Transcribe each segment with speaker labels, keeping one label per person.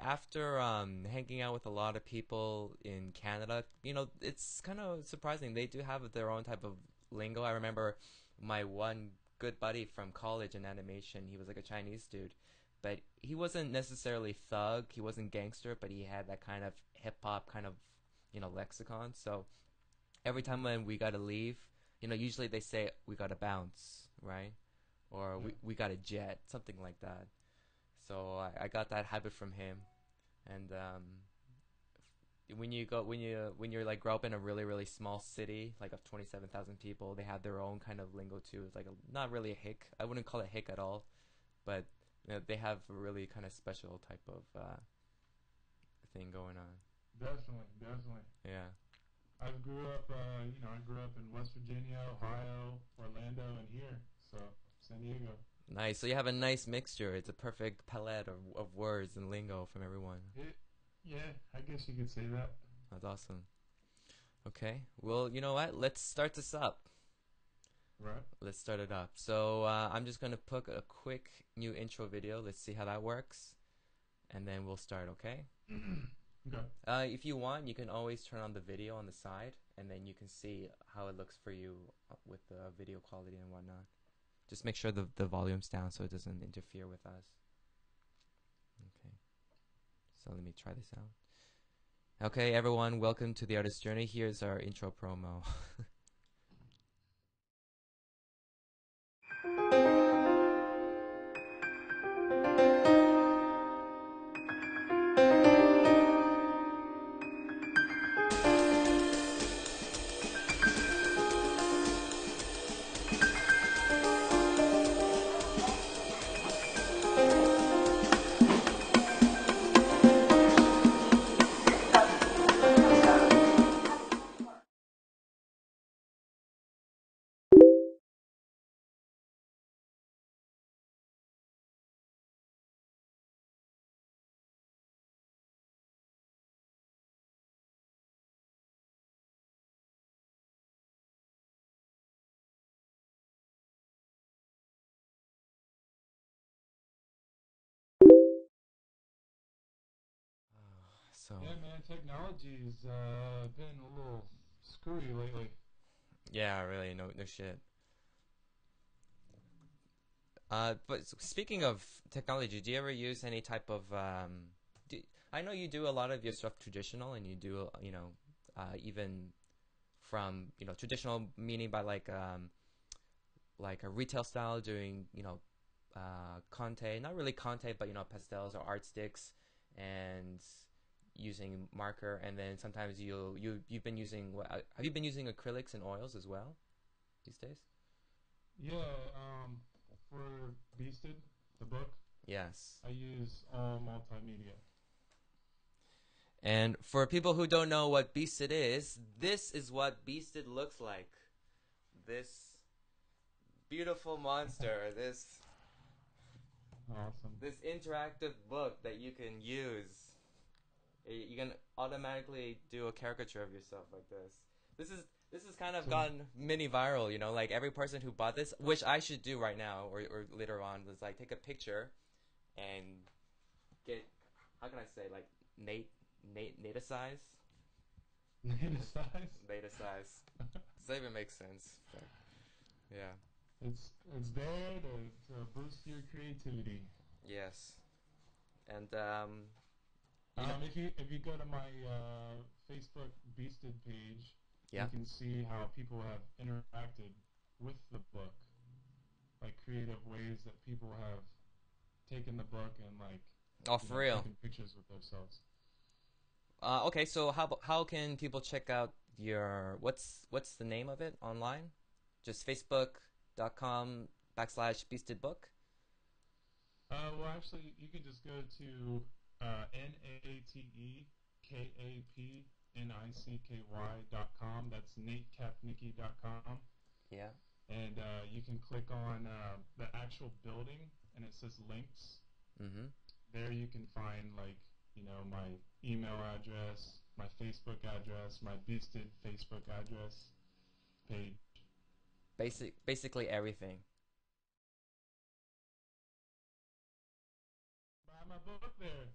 Speaker 1: after hanging out with a lot of people in Canada, it's kind of surprising. They do have their own type of lingo. I remember my one good buddy from college in animation. He was like a Chinese dude, but he wasn't necessarily thug. He wasn't gangster, but he had that kind of hip hop kind of, lexicon. So every time when we gotta leave, usually they say we gotta bounce, right? Or
Speaker 2: Yeah.
Speaker 1: we gotta jet, something like that. So I got that habit from him. And when you're like grow up in a really small city like of 27,000 people, they have their own kind of lingo too. It's like not really a hick. I wouldn't call it hick at all, but they have a really kind of special type of thing going on.
Speaker 2: Definitely, definitely.
Speaker 1: Yeah.
Speaker 2: I grew up in West Virginia, Ohio, Orlando, and here. So, San Diego.
Speaker 1: Nice. So you have a nice mixture. It's a perfect palette of words and lingo from everyone.
Speaker 2: It, yeah, I guess you could say that.
Speaker 1: That's awesome. Okay. Well, you know what? Let's start this up.
Speaker 2: Right.
Speaker 1: Let's start it up. So I'm just gonna put a quick new intro video. Let's see how that works, and then we'll start. Okay.
Speaker 2: Okay.
Speaker 1: If you want, you can always turn on the video on the side, and then you can see how it looks for you with the video quality and whatnot. Just make sure the volume's down so it doesn't interfere with us. Okay. So let me try this out. Okay, everyone, welcome to the artist journey. Here's our intro promo. So
Speaker 2: Yeah, man, technology's been a little screwy lately.
Speaker 1: yeah, really, no shit. But speaking of technology, do you ever use any type of do, I know you do a lot of your stuff traditional, and you do even from traditional meaning by like a retail style, doing conte, not really conte, but pastels or art sticks, and using marker, and then sometimes you've been using have you been using acrylics and oils as well these days?
Speaker 2: Yeah, for Beasted, the book,
Speaker 1: Yes.
Speaker 2: I use all multimedia.
Speaker 1: And for people who don't know what Beasted is, this is what Beasted looks like. This beautiful monster,
Speaker 2: Awesome.
Speaker 1: this interactive book that you can use. You can automatically do a caricature of yourself like this. This is this has kind of
Speaker 2: So,
Speaker 1: gone mini viral, like every person who bought this, which I should do right now or later on, is like take a picture and get, how can I say, like Nate size?
Speaker 2: data size.
Speaker 1: Beta size. Does that even make sense? But yeah.
Speaker 2: It's there to boost your creativity.
Speaker 1: Yes. And you know,
Speaker 2: If you go to my Facebook Beasted page, you
Speaker 1: yeah.
Speaker 2: can see how people have interacted with the book, like creative ways that people have taken the book and like
Speaker 1: Oh, for real.
Speaker 2: taken pictures with themselves.
Speaker 1: Okay, so how can people check out your what's the name of it online? Just facebook.com/beastedbook.
Speaker 2: Well, actually, you can just go to NateKapnicky.com. That's NateKapnicky.com.
Speaker 1: Yeah.
Speaker 2: And you can click on the actual building, and it says links.
Speaker 1: Mm-hmm.
Speaker 2: There you can find like my email address, my Facebook address, my Beasted Facebook address page.
Speaker 1: Basically everything.
Speaker 2: Buy my book there.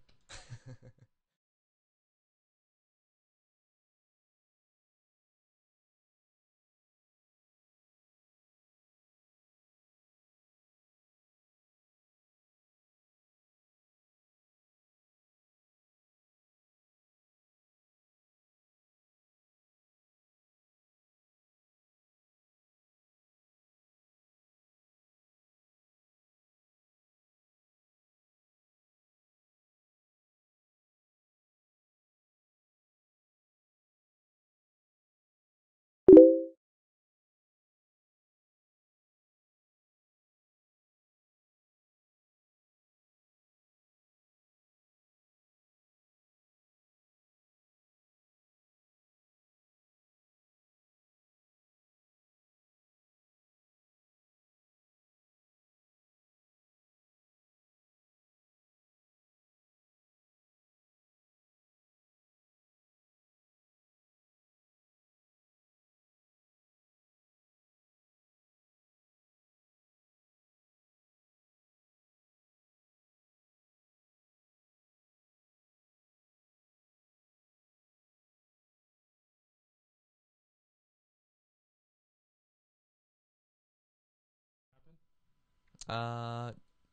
Speaker 1: Uh,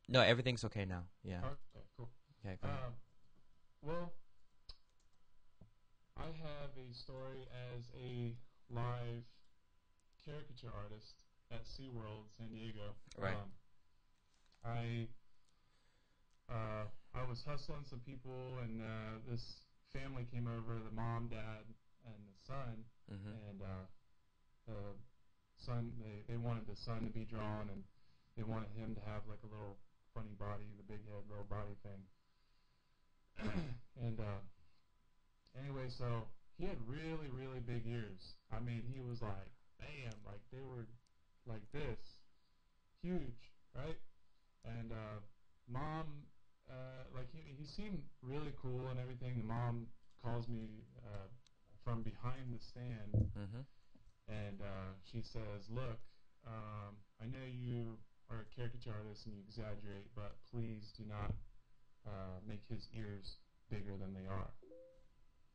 Speaker 1: no, everything's okay now. Yeah.
Speaker 2: Okay, cool.
Speaker 1: Okay, go ahead.
Speaker 2: Well, I have a story as a live caricature artist at SeaWorld San Diego.
Speaker 1: Right.
Speaker 2: I I was hustling some people, and this family came over, the mom, dad, and the son,
Speaker 1: Mm-hmm.
Speaker 2: and the son, they wanted the son to be drawn, and they wanted him to have like a little funny body, the big head, little body thing. And anyway, so he had really, really big ears. I mean, he was like, bam, like they were like this, huge, right? And mom, like he seemed really cool and everything. The mom calls me from behind the stand,
Speaker 1: Mm-hmm.
Speaker 2: and she says, "Look, I know you are a caricature artist and you exaggerate, but please do not make his ears bigger than they are."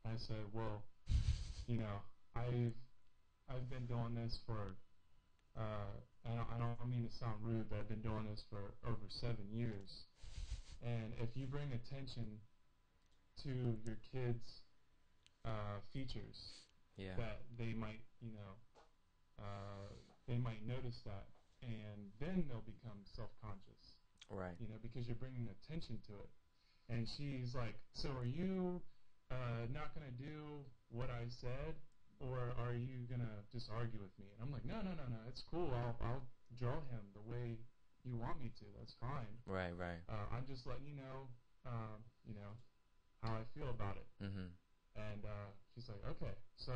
Speaker 2: I said, "Well, you know, I've been doing this for I don't mean to sound rude, but I've been doing this for over 7 years. And if you bring attention to your kids' features,
Speaker 1: Yeah.
Speaker 2: that they might, they might notice that, and then they'll become self-conscious,
Speaker 1: Right.
Speaker 2: because you're bringing attention to it." And she's like, "So are you not going to do what I said, or are you going to just argue with me?" And I'm like, no, it's cool. I'll draw him the way you want me to. That's fine.
Speaker 1: Right. Right.
Speaker 2: I'm just letting you know, how I feel about it.
Speaker 1: Mm-hmm.
Speaker 2: And she's like, okay. So,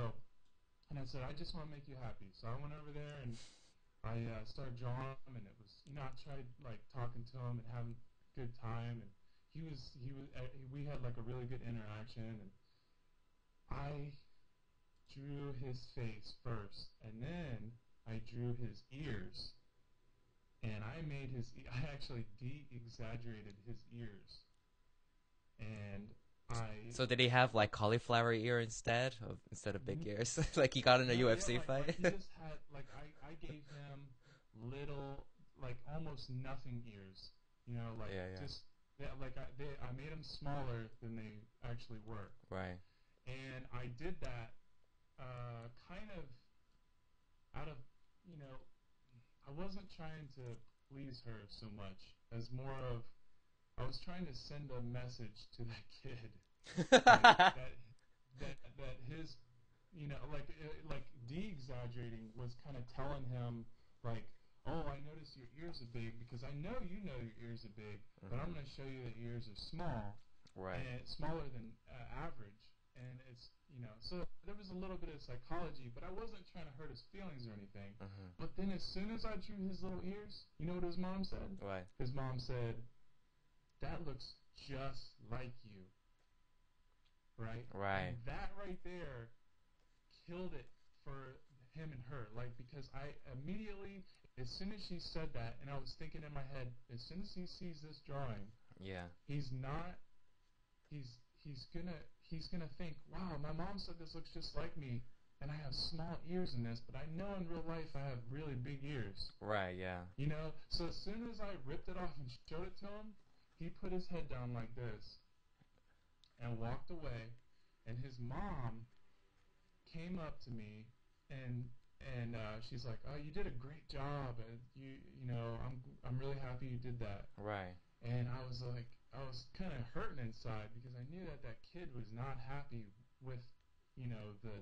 Speaker 2: and I said, I just want to make you happy. So I went over there and I started drawing him, and it was, I tried like talking to him and having a good time, and we had like a really good interaction, and I drew his face first, and then I drew his ears, and I actually de-exaggerated his ears, and
Speaker 1: So did he have like cauliflower ear instead of big ears, like he got in a UFC fight?
Speaker 2: Like he just had, like, I gave him little, like almost nothing ears, like
Speaker 1: Yeah.
Speaker 2: just, yeah, like I made them smaller than they actually were.
Speaker 1: Right.
Speaker 2: And I did that kind of out of, I wasn't trying to please her so much as more of, I was trying to send a message to that kid, that his, like de-exaggerating was kind of telling him, like, oh, I noticed your ears are big because I know you know your ears are big, but I'm going to show you that your ears are small,
Speaker 1: Right.
Speaker 2: and it's smaller than average, and it's, so there was a little bit of psychology, but I wasn't trying to hurt his feelings or anything. But then as soon as I drew his little ears, you know what his mom said?
Speaker 1: Right.
Speaker 2: His mom said, "That looks just like you." Right?
Speaker 1: Right.
Speaker 2: And that right there killed it for him and her. Like, because I immediately, as soon as she said that, and I was thinking in my head, as soon as he sees this drawing,
Speaker 1: Yeah.
Speaker 2: he's gonna think, wow, my mom said this looks just like me, and I have small ears in this, but I know in real life I have really big ears.
Speaker 1: Right. Yeah.
Speaker 2: So as soon as I ripped it off and showed it to him, he put his head down like this and walked away, and his mom came up to me, and she's like, "Oh, you did a great job. I'm really happy you did that."
Speaker 1: Right.
Speaker 2: And I was like, I was kind of hurting inside because I knew that kid was not happy with,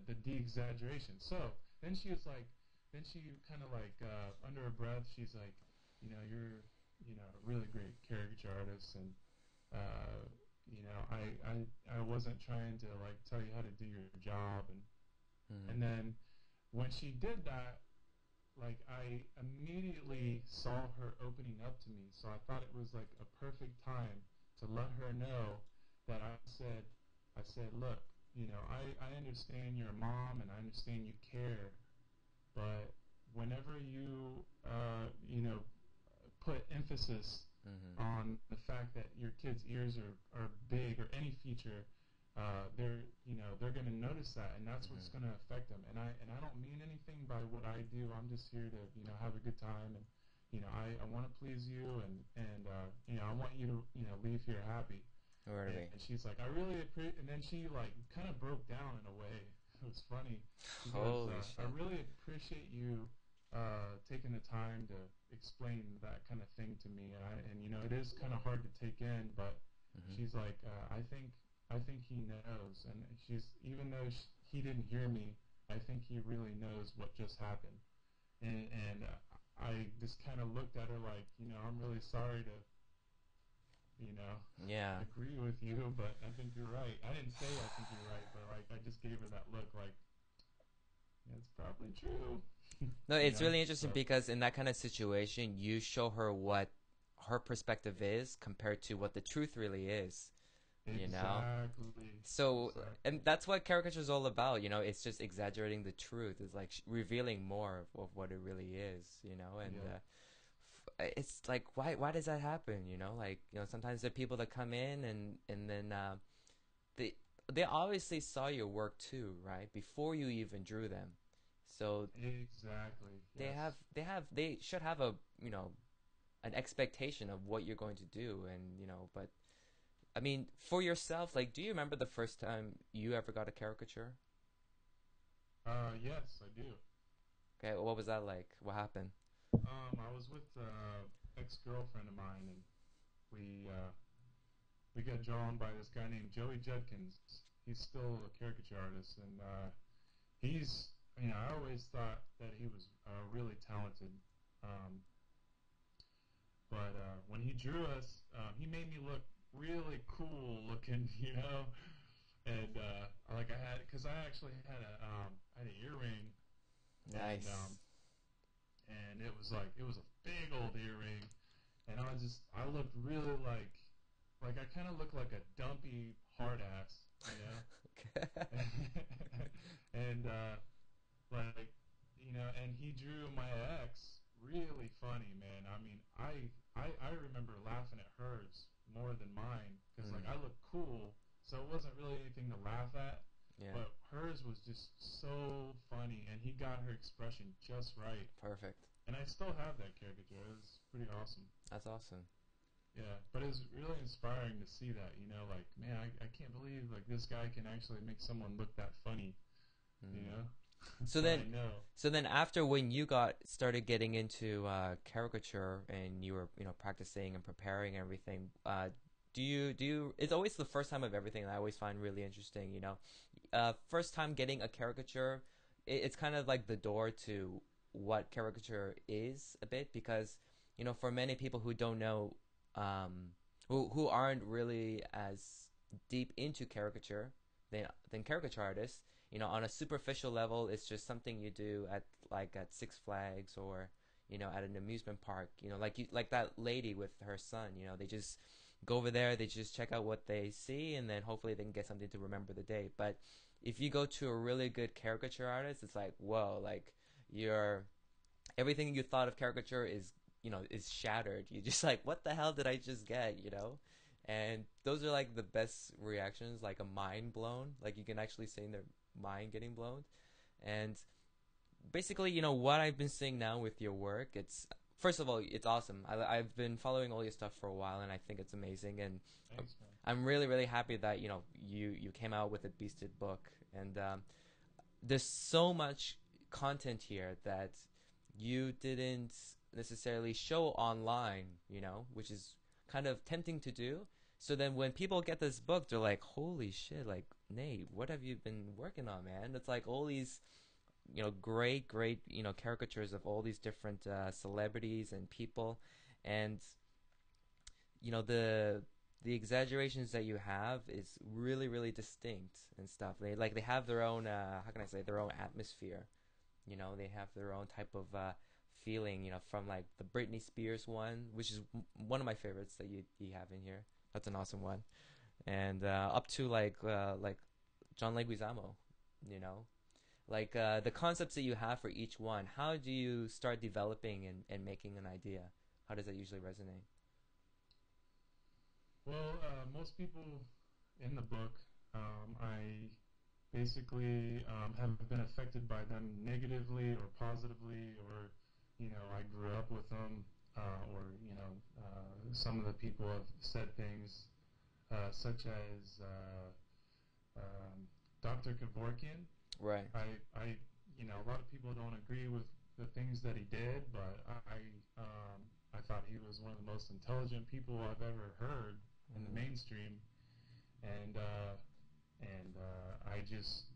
Speaker 2: the de-exaggeration. So then she was like, then she kind of like, under her breath, she's like, you're, a really great caricature artist, and, I wasn't trying to like tell you how to do your job, and then when she did that, like, I immediately saw her opening up to me, so I thought it was like a perfect time to let her know that I said, look, I understand you're a mom and I understand you care, but whenever you, put emphasis on the fact that your kid's ears are big or any feature, they're going to notice that, and that's what's going to affect them. And I don't mean anything by what I do. I'm just here to, have a good time, and I want to please you, and I want you to, leave here happy.
Speaker 1: Really.
Speaker 2: And she's like, I really appreciate, and then she like kind of broke down in a way. It was funny. She goes,
Speaker 1: Holy
Speaker 2: I
Speaker 1: shit.
Speaker 2: really appreciate you taking the time to explain that kind of thing to me, and it is kind of hard to take in, but
Speaker 1: Hmm.
Speaker 2: she's like, I think he knows, and even though he didn't hear me, I think he really knows what just happened, and I just kind of looked at her like, I'm really sorry to, you know,
Speaker 1: Yeah.
Speaker 2: agree with you, but I think you're right. I didn't say I think you're right, but like I just gave her that look like, yeah, it's probably true.
Speaker 1: No,
Speaker 2: you
Speaker 1: it's
Speaker 2: know?
Speaker 1: really interesting
Speaker 2: So
Speaker 1: because in that kind of situation, you show her what her perspective is compared to what the truth really is, you know?
Speaker 2: exactly.
Speaker 1: So, and
Speaker 2: Exactly.
Speaker 1: that's what caricature is all about, it's just exaggerating the truth. It's like revealing more of what it really is. And
Speaker 2: Yeah.
Speaker 1: it's like, why does that happen? Like, sometimes there are people that come in and then they they obviously saw your work too, right? Before you even drew them. So
Speaker 2: Exactly.
Speaker 1: they
Speaker 2: Yes.
Speaker 1: have they should have a an expectation of what you're going to do, and but I mean, for yourself, like, do you remember the first time you ever got a caricature?
Speaker 2: Yes, I do.
Speaker 1: Okay, what was that like? What happened?
Speaker 2: I was with ex-girlfriend of mine, and we uh, we got drawn by this guy named Joey Judkins. He's still a caricature artist, and he's, I always thought that he was really talented. Um, but when he drew us, he made me look really cool looking, And like I had, because I actually had an earring, and
Speaker 1: Nice.
Speaker 2: it was like it was a big old earring, and I looked really like I kind of looked like a dumpy hard ass. And like and he drew my ex really funny, man. I mean, I remember laughing at hers more than mine because like
Speaker 1: Mm,
Speaker 2: I look cool, so it wasn't really anything to laugh at.
Speaker 1: yeah,
Speaker 2: But hers was just so funny, and he got her expression just right.
Speaker 1: perfect.
Speaker 2: And I still have that caricature. It was pretty awesome.
Speaker 1: That's awesome.
Speaker 2: Yeah, but it was really inspiring to see that. Like, man, I can't believe like this guy can actually make someone look that funny. You
Speaker 1: Mm.
Speaker 2: know,
Speaker 1: So
Speaker 2: but
Speaker 1: then,
Speaker 2: I know.
Speaker 1: after when you got started getting into caricature and you were practicing and preparing and everything, do you? It's always the first time of everything that I always find really interesting. First time getting a caricature, it's kind of like the door to what caricature is a bit because for many people who don't know, who aren't really as deep into caricature than caricature artists, on a superficial level, it's just something you do at Six Flags or at an amusement park. Like that lady with her son. They just go over there, they just check out what they see, and then hopefully they can get something to remember the day. But if you go to a really good caricature artist, it's like whoa, like you're everything you thought of caricature is shattered. You just like, what the hell did I just get? And those are like the best reactions, like a mind blown. Like you can actually see their mind getting blown. And basically, what I've been seeing now with your work, it's first of all, it's awesome. I've been following all your stuff for a while, and I think it's amazing. And
Speaker 2: Thanks, man.
Speaker 1: I'm really, really happy that you came out with a Beasted book. And there's so much content here that you didn't necessarily show online, which is kind of tempting to do. So then when people get this book, they're like, holy shit, like, Nate, what have you been working on, man? It's like all these, great, great, caricatures of all these different celebrities and people. And, the exaggerations that you have is really, really distinct and stuff. They have their own, how can I say, their own atmosphere. They have their own type of feeling. From like the Britney Spears one, which is one of my favorites that you have in here. That's an awesome one, and up to like John Leguizamo. You know, like the concepts that you have for each one. How do you start developing and making an idea? How does that usually resonate?
Speaker 2: Well, most people in the book, I basically have been affected by them negatively or positively, or I grew up with them. or some of the people have said things such as Dr. Kevorkian.
Speaker 1: Right.
Speaker 2: A lot of people don't agree with the things that he did, but I thought he was one of the most intelligent people I've ever heard in the mainstream, and I just,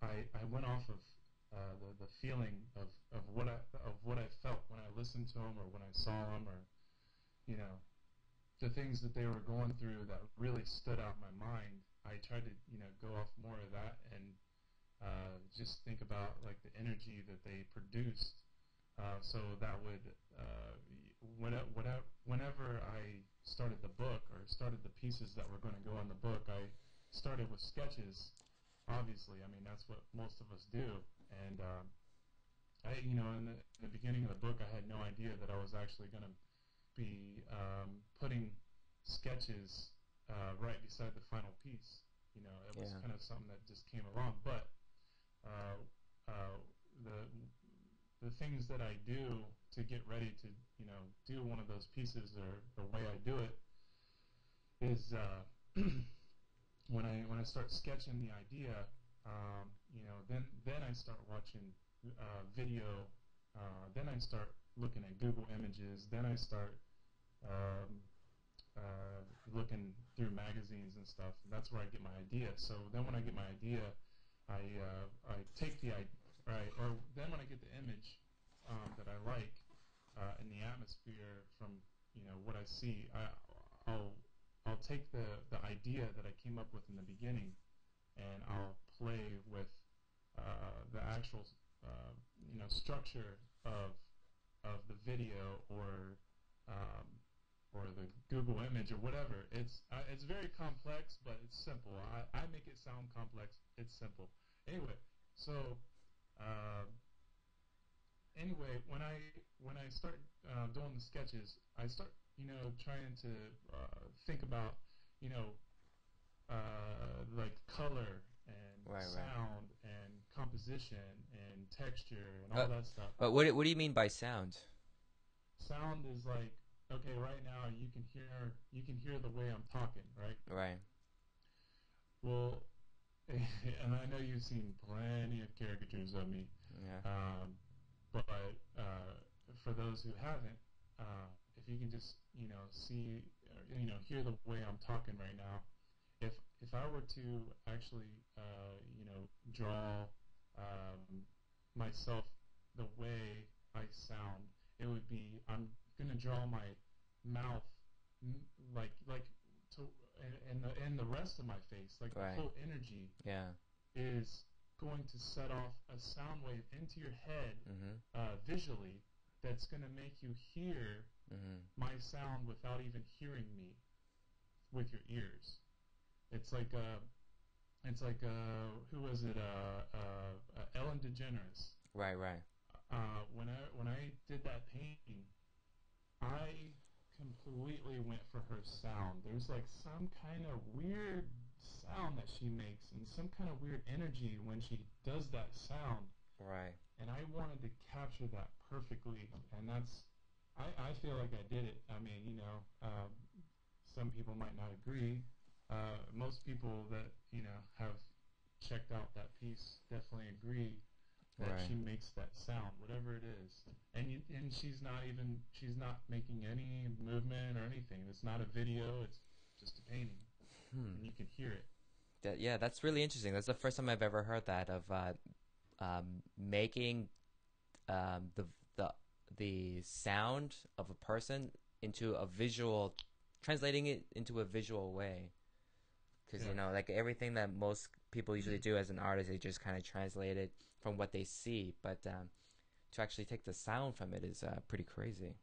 Speaker 2: I went off of the feeling of what I felt when I listened to him or when I saw him, or you know the things that they were going through that really stood out in my mind. I tried to go off more of that and just think about like the energy that they produced. So that would whenever I started the book or started the pieces that were going to go in the book, I started with sketches. Obviously, I mean that's what most of us do. And in the beginning of the book, I had no idea that I was actually going to be putting sketches right beside the final piece. It was kind of something that just came along. But the things that I do to get ready to do one of those pieces, or the way I do it, is when I start sketching the idea, then I start watching video, then I start looking at Google Images, then I start looking through magazines and stuff, and that's where I get my idea. So then when I get my idea, I take the right, or then when I get the image that I like in the atmosphere from what I see, I'll take the idea that I came up with in the beginning, and I'll play with the actual structure of the video, or the Google image, or whatever. It's very complex, but it's simple. I make it sound complex. It's simple. Anyway, so when I start doing the sketches, I start trying to think about like color and sound and composition and texture and all that stuff.
Speaker 1: But what do you mean by sound?
Speaker 2: Sound is like, okay, right now you can hear the way I'm talking, right?
Speaker 1: Right.
Speaker 2: Well, and I know you've seen plenty of caricatures of me.
Speaker 1: Yeah.
Speaker 2: But for those who haven't, if you can just see, hear the way I'm talking right now, if I were to actually draw myself the way I sound, it would be, I'm gonna draw my mouth like to and the rest of my face, like the whole energy is going to set off a sound wave into your head visually, that's going to make you hear my sound without even hearing me with your ears. It's like who was it? Ellen DeGeneres.
Speaker 1: Right.
Speaker 2: When I did that painting, I completely went for her sound. There's like some kind of weird sound that she makes, and some kind of weird energy when she does that sound.
Speaker 1: Right.
Speaker 2: And I wanted to capture that perfectly, and I feel like I did it. I mean, some people might not agree. Most people that have checked out that piece definitely agree that she makes that sound, whatever it is, and she's not making any movement or anything. It's not a video. It's just a painting, and you can hear it.
Speaker 1: That's really interesting. That's the first time I've ever heard that, of making the sound of a person into a visual, translating it into a visual way. Because like everything that most people usually do as an artist, they just kind of translate it from what they see. But to actually take the sound from it is pretty crazy.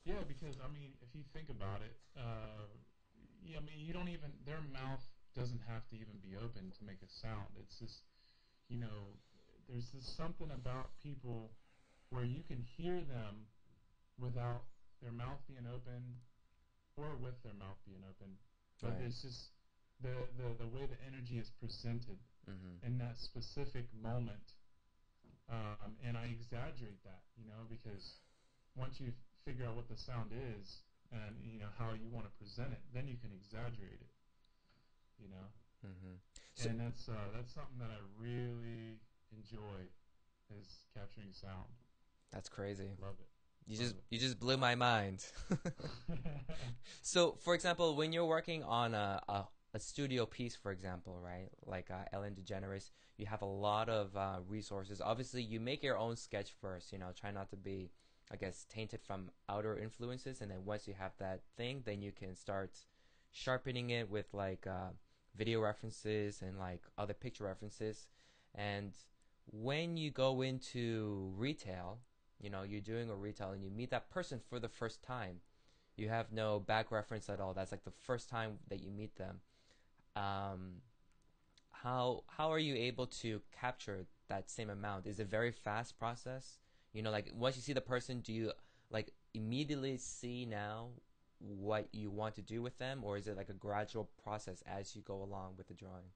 Speaker 2: Yeah, because I mean, if you think about it, I mean, you don't even, their mouth doesn't have to even be open to make a sound. It's just, there's this something about people where you can hear them without their mouth being open, or with their mouth being open. But it's just the way the energy is presented in that specific moment, and I exaggerate that, because once you figure out what the sound is and how you want to present it, then you can exaggerate it. You know,
Speaker 1: Mm-hmm. So
Speaker 2: and that's something that I really enjoy is capturing sound.
Speaker 1: that's crazy.
Speaker 2: Love it.
Speaker 1: You
Speaker 2: Love
Speaker 1: just you just blew my mind.
Speaker 2: it.
Speaker 1: So, for example, when you're working on a studio piece, for example, right, like Ellen DeGeneres, you have a lot of resources. Obviously, you make your own sketch first. Try not to be, I guess, tainted from outer influences, and then once you have that thing, then you can start sharpening it with like video references and like other picture references. And when you go into retail, you're doing a retail and you meet that person for the first time, you have no back reference at all. That's like the first time that you meet them. um, how are you able to capture that same amount? Is it a very fast process? Like once you see the person, do you like immediately see now what you want to do with them, or is it like a gradual process as you go along with the drawing?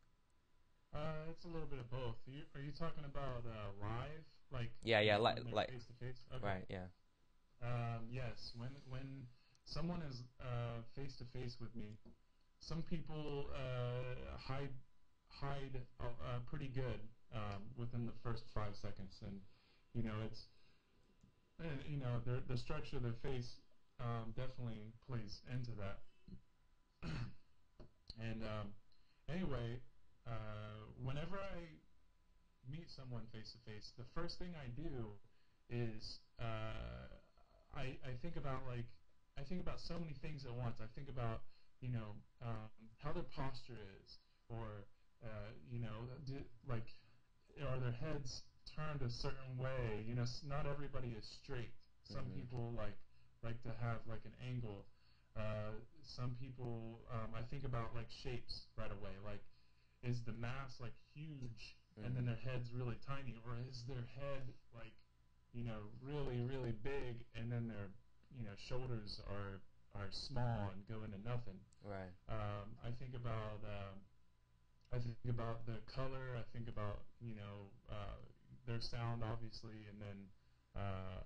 Speaker 2: It's a little bit of both. Are you talking about live, like
Speaker 1: Yeah, yeah,
Speaker 2: when they're
Speaker 1: like
Speaker 2: face to face? Okay.
Speaker 1: right, yeah.
Speaker 2: Yes. When someone is face to face with me, some people hide pretty good within the first 5 seconds, and it's the structure of their face definitely plays into that. And anyway, whenever I meet someone face to face, the first thing I do is I think about so many things at once. I think about how their posture is, or like are their heads turned a certain way. Not everybody is straight. Some
Speaker 1: Mm-hmm.
Speaker 2: people like to have like an angle. Some people I think about like shapes right away. Like, is the mass like huge and then
Speaker 1: Mm-hmm.
Speaker 2: their head's really tiny, or is their head like really really big and then their shoulders are small and go into nothing.
Speaker 1: Right.
Speaker 2: I think about the color. I think about their sound obviously, and then uh,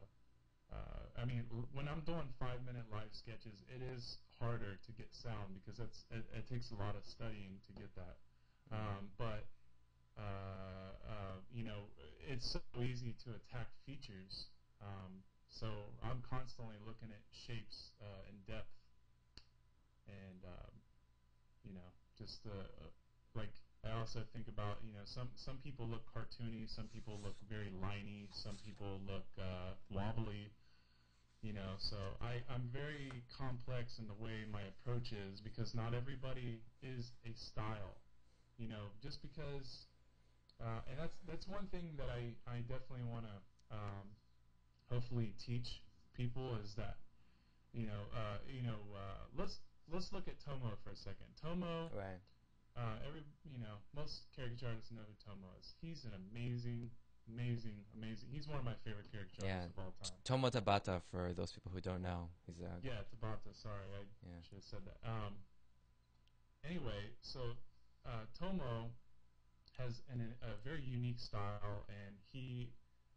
Speaker 2: I mean, when I'm doing 5 minute live sketches, it is harder to get sound because it takes a lot of studying to get that.
Speaker 1: Mm-hmm.
Speaker 2: But it's so easy to attack features. So I'm constantly looking at shapes in depth, and just like I also think about some people look cartoony, some people look very liney, some people look wobbly. So I'm very complex in the way my approach is because not everybody is a style. Just because, and that's one thing that I definitely want to hopefully teach people is that let's look at Tomoe for a second. Tomoe,
Speaker 1: Right.
Speaker 2: most caricature artists know who Tomoe is. He's an amazing, amazing, amazing. He's one of my favorite caricature
Speaker 1: Yeah.
Speaker 2: artists of all time.
Speaker 1: Tomo Tabata, for those people who don't know, he's a
Speaker 2: Yeah, Tabata. Sorry, I
Speaker 1: yeah.
Speaker 2: should have said that. Anyway, so Tomo has a very unique style, and he,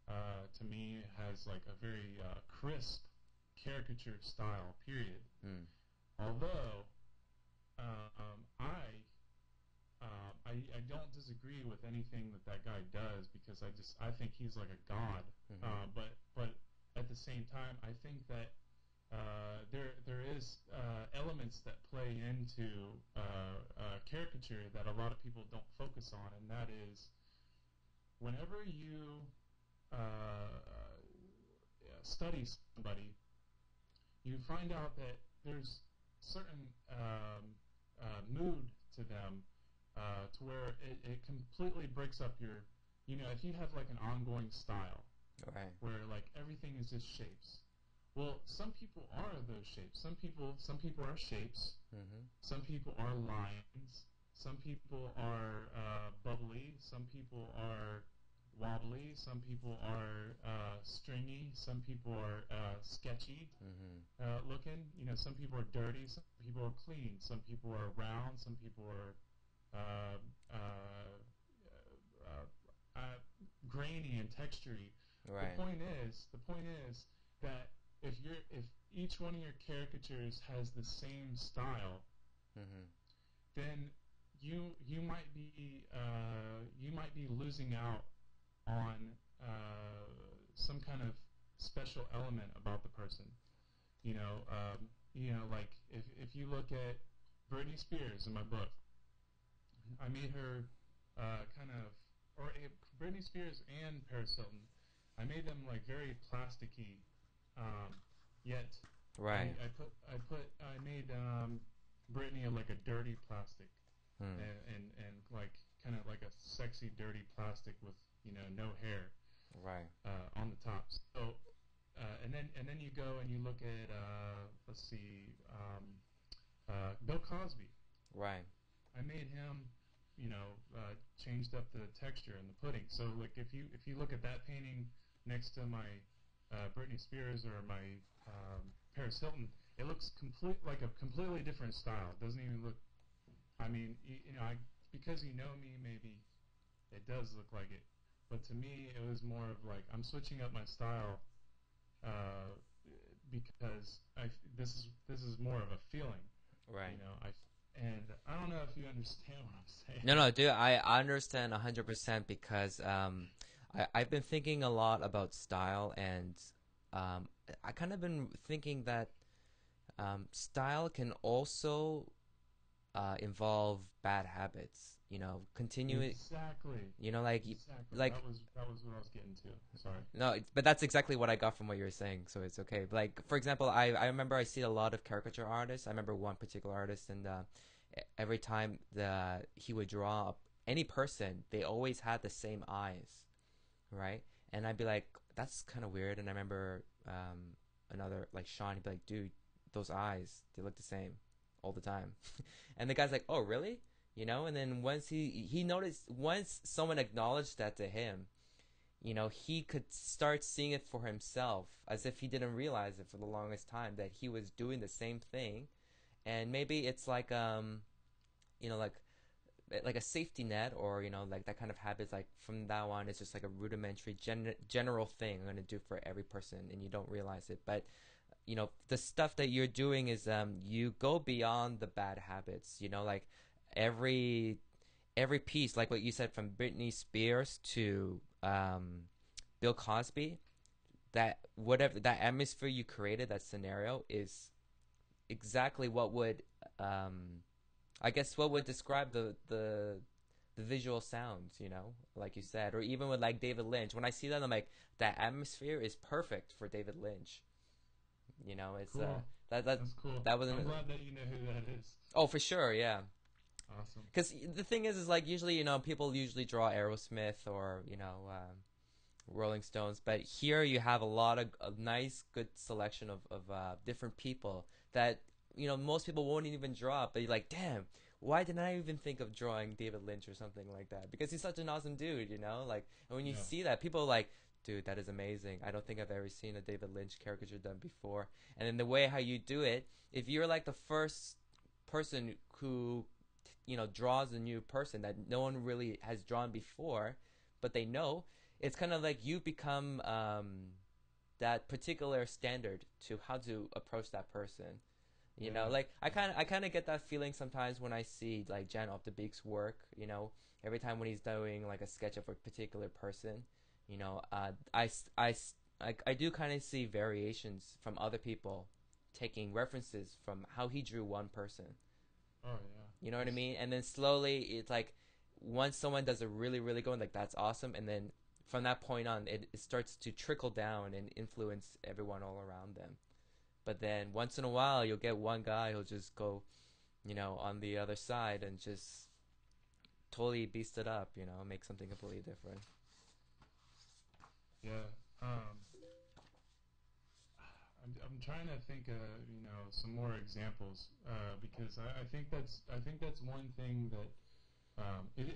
Speaker 2: to me, has like a very crisp caricature style. Period.
Speaker 1: Mm.
Speaker 2: Although I don't disagree with anything that guy does because I think he's like a god.
Speaker 1: Mm-hmm.
Speaker 2: But at the same time, I think that there is elements that play into caricature that a lot of people don't focus on, and that is whenever you study somebody, you find out that there's certain mood to them to where it completely breaks up your, if you have like an ongoing style
Speaker 1: Right.
Speaker 2: where like everything is just shapes. Well, some people are those shapes. Some people are shapes.
Speaker 1: Mm-hmm.
Speaker 2: Some people are lines. Some people are bubbly. Some people are wobbly. Some people are stringy. Some people are sketchy
Speaker 1: Mm-hmm.
Speaker 2: looking. Some people are dirty. Some people are clean. Some people are round. Some people are uh, uh, uh, grainy and textury. The
Speaker 1: Right.
Speaker 2: point is that if each one of your caricatures has the same style,
Speaker 1: Mm-hmm.
Speaker 2: then you might be losing out on some kind of special element about the person. Like if you look at Britney Spears in my book, I made her kind of, or Britney Spears and Paris Hilton, I made them like very plasticky, yet
Speaker 1: Right.
Speaker 2: I made Britney like a dirty plastic,
Speaker 1: Hmm.
Speaker 2: and like kind of like a sexy dirty plastic with no hair
Speaker 1: Right.
Speaker 2: on the top. So and then you go and you look at let's see, Bill Cosby.
Speaker 1: Right.
Speaker 2: I made him, changed up the texture and the pudding. So like if you look at that painting next to my Britney Spears or my Paris Hilton, it looks like a completely different style. It doesn't even look. I mean, because you know me, maybe it does look like it. But to me, it was more of like I'm switching up my style uh, because this is more of a feeling.
Speaker 1: Right.
Speaker 2: And I don't know if you understand what I'm
Speaker 1: No,
Speaker 2: saying.
Speaker 1: no, dude, I understand 100% because I've been thinking a lot about style, and I kind of been thinking that style can also involve bad habits. Continuing.
Speaker 2: Exactly. Exactly.
Speaker 1: Like
Speaker 2: That was what I was getting to. Sorry.
Speaker 1: no, but that's exactly what I got from what you were saying, so it's okay. Like for example, I remember I see a lot of caricature artists. I remember one particular artist, and every time he would draw any person, they always had the same eyes, right? And I'd be like, that's kind of weird. And I remember another like Sean, he'd be like, dude, those eyes, they look the same all the time. And the guy's like, oh really? And then once he noticed, once someone acknowledged that to him, he could start seeing it for himself as if he didn't realize it for the longest time that he was doing the same thing. And maybe it's like you know like like a safety net, or like that kind of habits, like from now on it's just like a rudimentary general thing I'm going to do for every person, and you don't realize it. But the stuff that you're doing is you go beyond the bad habits, like every piece, like what you said, from Britney Spears to Bill Cosby, that whatever that atmosphere you created, that scenario is exactly what would I guess what would describe the visual sounds, like you said, or even with like David Lynch. When I see that, I'm like, that atmosphere is perfect for David Lynch. It's
Speaker 2: Cool.
Speaker 1: that that
Speaker 2: That's cool.
Speaker 1: that wasn't.
Speaker 2: I'm glad that you know who that is.
Speaker 1: Oh, for sure, yeah.
Speaker 2: Awesome.
Speaker 1: Because the thing is like usually people usually draw Aerosmith or Rolling Stones, but here you have a lot of a nice, good selection of different people that most people won't even draw. But you're like, damn, why didn't I even think of drawing David Lynch or something like that? Because he's such an awesome dude, like. And when you
Speaker 2: Yeah.
Speaker 1: see that, people are like, dude, that is amazing. I don't think I've ever seen a David Lynch caricature done before. And then the way how you do it, if you're like the first person who draws a new person that no one really has drawn before, but they know, it's kind of like you become that particular standard to how to approach that person.
Speaker 2: Yeah.
Speaker 1: Like I kind of get that feeling sometimes when I see like Jan Op the Beek's work. Every time when he's doing like a sketch of a particular person, I do kind of see variations from other people taking references from how he drew one person.
Speaker 2: Oh yeah.
Speaker 1: You know what I
Speaker 2: He's
Speaker 1: mean? And then slowly, it's like once someone does a really, really good one, like that's awesome. And then from that point on, it starts to trickle down and influence everyone all around them. But then once in a while, you'll get one guy who'll just go, on the other side and just totally beast it up, make something completely different.
Speaker 2: yeah. I'm trying to think of some more examples because I think that's one thing that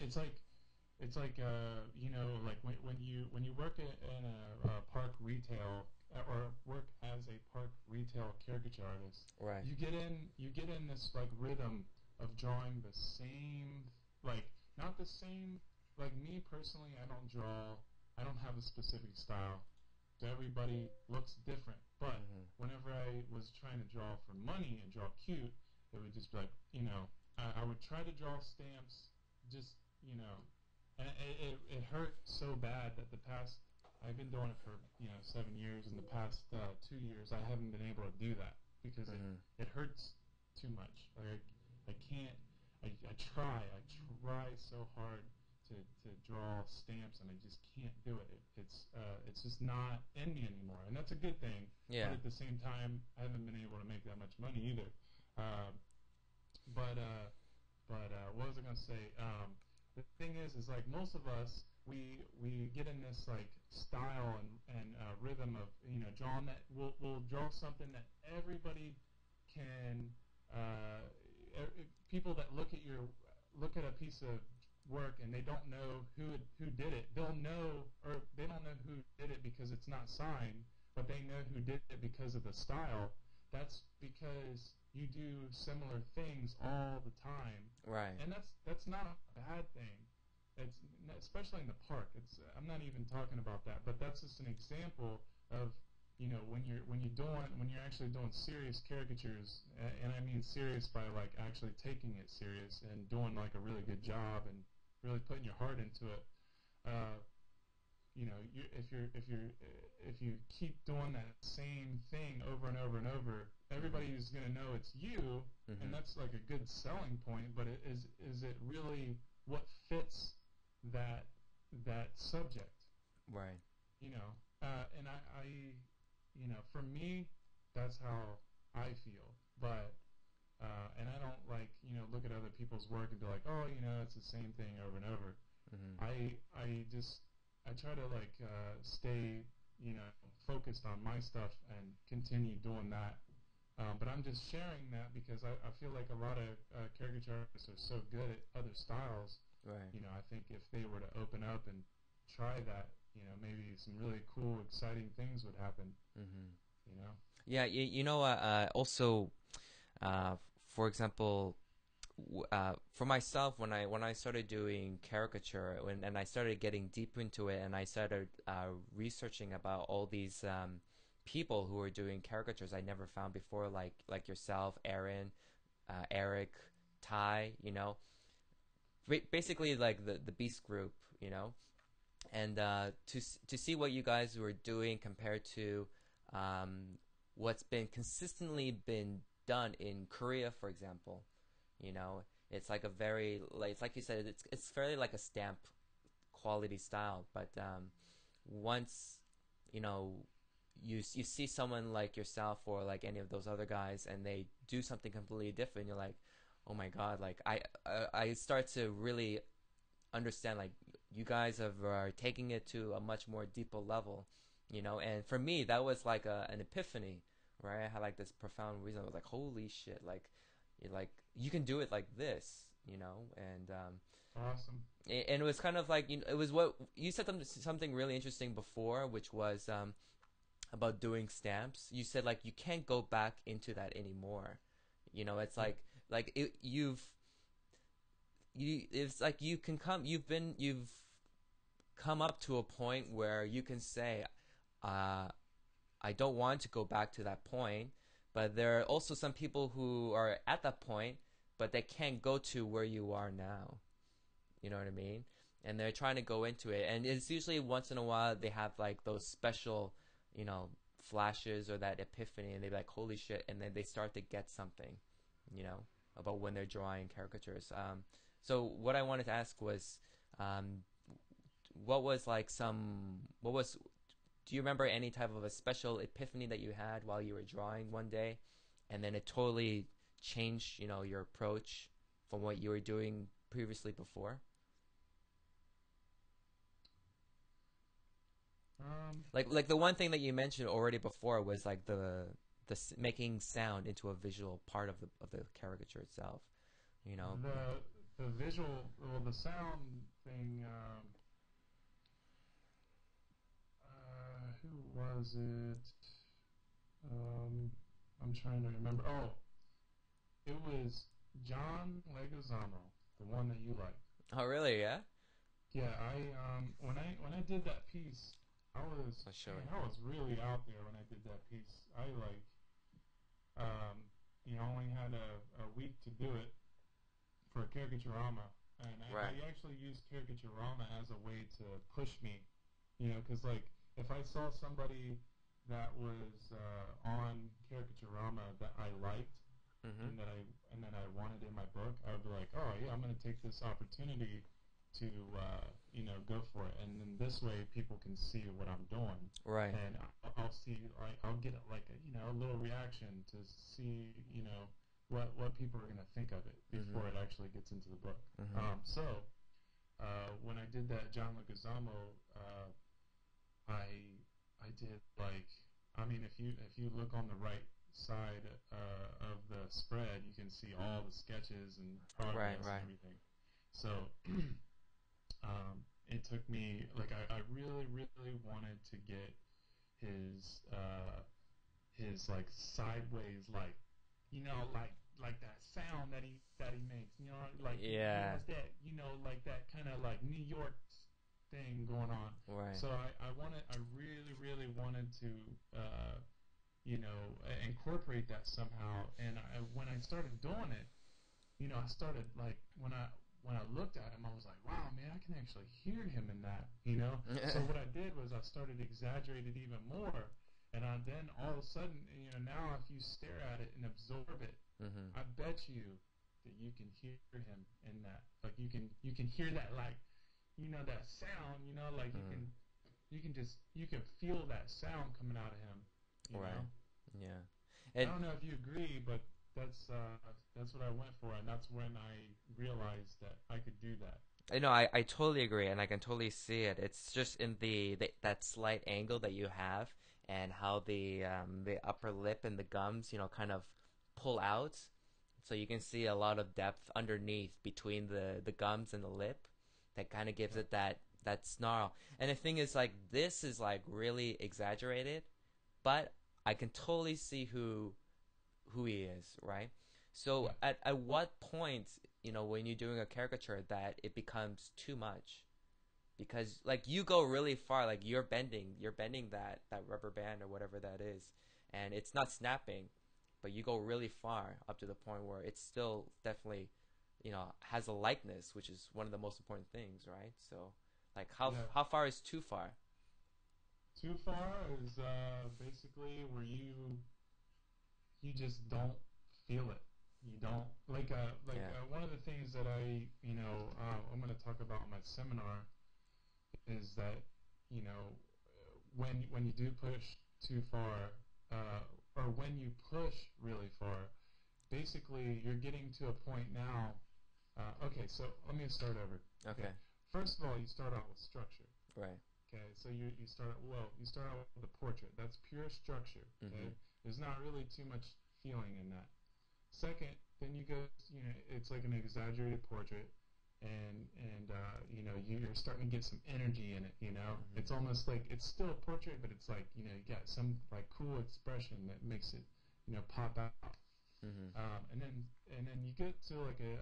Speaker 2: it's like like when you work in a park retail or work as a park retail caricature artist,
Speaker 1: Right.
Speaker 2: you get in this like rhythm of drawing the same, like not the same, like me personally, I don't have a specific style. So everybody looks different, But
Speaker 1: Mm-hmm.
Speaker 2: whenever I was trying to draw for money and draw cute, it would just be like, I would try to draw stamps, just, and it hurt so bad that I've been doing it for, 7 years. In the past 2 years, I haven't been able to do that because
Speaker 1: Mm-hmm.
Speaker 2: it hurts too much. Like, I can't, I try so hard to draw stamps, and I just can't do it. It's just not in me anymore, and that's a good thing.
Speaker 1: Yeah.
Speaker 2: But at the same time, I haven't been able to make that much money either. Uh, but what was I gonna say? The thing is like most of us, we get in this like style and rhythm of drawing that we'll draw something that everybody can. People that look at a piece of work and they don't know who did it. They'll know, or they don't know who did it because it's not signed, but they know who did it because of the style. That's because you do similar things all the time,
Speaker 1: Right.
Speaker 2: and that's not a bad thing. It's especially in the park. I'm not even talking about that, but that's just an example of when you're actually doing serious caricatures, and I mean serious by like actually taking it serious and doing like a really good job and really putting your heart into it. Uh, if you keep doing that same thing over and over and over, everybody is going to know it's you,
Speaker 1: Mm-hmm.
Speaker 2: and that's like a good selling point. But is it really what fits that that subject?
Speaker 1: Right.
Speaker 2: And for me, that's how I feel. But and I don't like look at other people's work and be like, oh, it's the same thing over and over.
Speaker 1: Mm-hmm.
Speaker 2: I try to like stay focused on my stuff and continue doing that. But I'm just sharing that because I feel like a lot of caricature artists are so good at other styles.
Speaker 1: Right.
Speaker 2: I think if they were to open up and try that, maybe some really cool, exciting things would happen.
Speaker 1: Mm-hmm.
Speaker 2: You know.
Speaker 1: Yeah. Also, uh, for example, for myself, when I started doing caricature, and I started getting deep into it, and I started researching about all these people who were doing caricatures I never found before, like yourself, Aaron, Eric, Ty, basically like the Beast Group, and to see what you guys were doing compared to what's been consistently been done in Korea, for example. It's like a very, like, it's like you said, it's fairly like a stamp quality style, but once you know you see someone like yourself or like any of those other guys, and they do something completely different, you're like, oh my god, like I start to really understand, like, you guys are taking it to a much more deeper level, and for me that was like an epiphany, right? I had like this profound reason. I was like, holy shit, like you can do it like this, and
Speaker 2: Awesome.
Speaker 1: and it was kind of like, it was what you said, something really interesting before, which was about doing stamps. You said like you can't go back into that anymore. It's
Speaker 2: Yep.
Speaker 1: like it's like you've come up to a point where you can say, uh, I don't want to go back to that point. But there are also some people who are at that point, but they can't go to where you are now. You know what I mean? And they're trying to go into it, and it's usually once in a while they have like those special, you know, flashes or that epiphany, and they're like, "Holy shit!" And then they start to get something, you know, about when they're drawing caricatures. So what I wanted to ask was, um, what was like some, what was, do you remember any type of a special epiphany that you had while you were drawing one day, and then it totally changed, your approach from what you were doing previously before?
Speaker 2: Um,
Speaker 1: Like the one thing that you mentioned already before was like the making sound into a visual part of the caricature itself. You know.
Speaker 2: the visual, well, the sound thing. Who was it? Um, I'm trying to remember. Oh, it was John Leguizamo, the one that you like.
Speaker 1: Oh really? Yeah.
Speaker 2: Yeah, when I did that piece,
Speaker 1: I'll show
Speaker 2: man,
Speaker 1: it.
Speaker 2: I was really out there when I did that piece. I like, um, only had a week to do it for Caricaturama, and I
Speaker 1: Right.
Speaker 2: actually used Caricaturama as a way to push me, because like if I saw somebody that was on Caricaturama that I liked
Speaker 1: Mm-hmm.
Speaker 2: and that I wanted in my book, I would be like, oh yeah, I'm gonna take this opportunity to go for it, and then this way people can see what I'm doing,
Speaker 1: Right.
Speaker 2: and I'll see like I'll get like a little reaction to see what people are gonna think of it
Speaker 1: Mm-hmm.
Speaker 2: before it actually gets into the book.
Speaker 1: Mm-hmm.
Speaker 2: When I did that John Leguizamo, I I did like I mean if you look on the right side of the spread, you can see all the sketches and
Speaker 1: Right.
Speaker 2: progress and
Speaker 1: Right.
Speaker 2: everything. So it took me like I really really wanted to get his like sideways like like that sound that he makes like he
Speaker 1: Yeah.
Speaker 2: has that like that kind of like New York thing going on.
Speaker 1: Right.
Speaker 2: So I really really wanted to incorporate that somehow, and when I started doing it, I started like when I looked at him, I was like, wow, man, I can actually hear him in that. So what I did was I started exaggerating even more, and then all of a sudden, now if you stare at it and absorb it,
Speaker 1: Mm-hmm.
Speaker 2: I bet you that you can hear him in that. Like you can hear that like that sound, like
Speaker 1: Mm.
Speaker 2: you can feel that sound coming out of him.
Speaker 1: Right. Yeah.
Speaker 2: I
Speaker 1: And
Speaker 2: don't know if you agree, but that's what I went for, and that's when I realized that I could do that.
Speaker 1: I know I totally agree, and I can totally see it. It's just in the that slight angle that you have, and how the upper lip and the gums, kind of pull out, so you can see a lot of depth underneath between the gums and the lip, that kind of gives
Speaker 2: Yeah,
Speaker 1: it that snarl. And the thing is, like, this is like really exaggerated, but I can totally see who he is, right? So
Speaker 2: yeah,
Speaker 1: at what point, when you're doing a caricature, that it becomes too much? Because like you go really far, like you're bending that rubber band or whatever that is, and it's not snapping, but you go really far up to the point where it's still definitely, has a likeness, which is one of the most important things, right? So like
Speaker 2: yeah.
Speaker 1: how far is too far?
Speaker 2: Too far is basically where you just don't feel it. You don't
Speaker 1: Yeah.
Speaker 2: one of the things that I'm going to talk about in my seminar is that you know when you do push too far, or when you push really far, basically you're getting to a point now. Okay, so let me start over. Okay,
Speaker 1: Okay.
Speaker 2: first of all, you start out with structure.
Speaker 1: Right.
Speaker 2: Okay, so you start out with the portrait. That's pure structure.
Speaker 1: Mm-hmm.
Speaker 2: Okay, there's not really too much feeling in that. Second, then you go, it's like an exaggerated portrait, and you're starting to get some energy in it.
Speaker 1: Mm-hmm.
Speaker 2: It's almost like it's still a portrait, but it's like you got some like cool expression that makes it pop out.
Speaker 1: Mm-hmm.
Speaker 2: And then you get to like a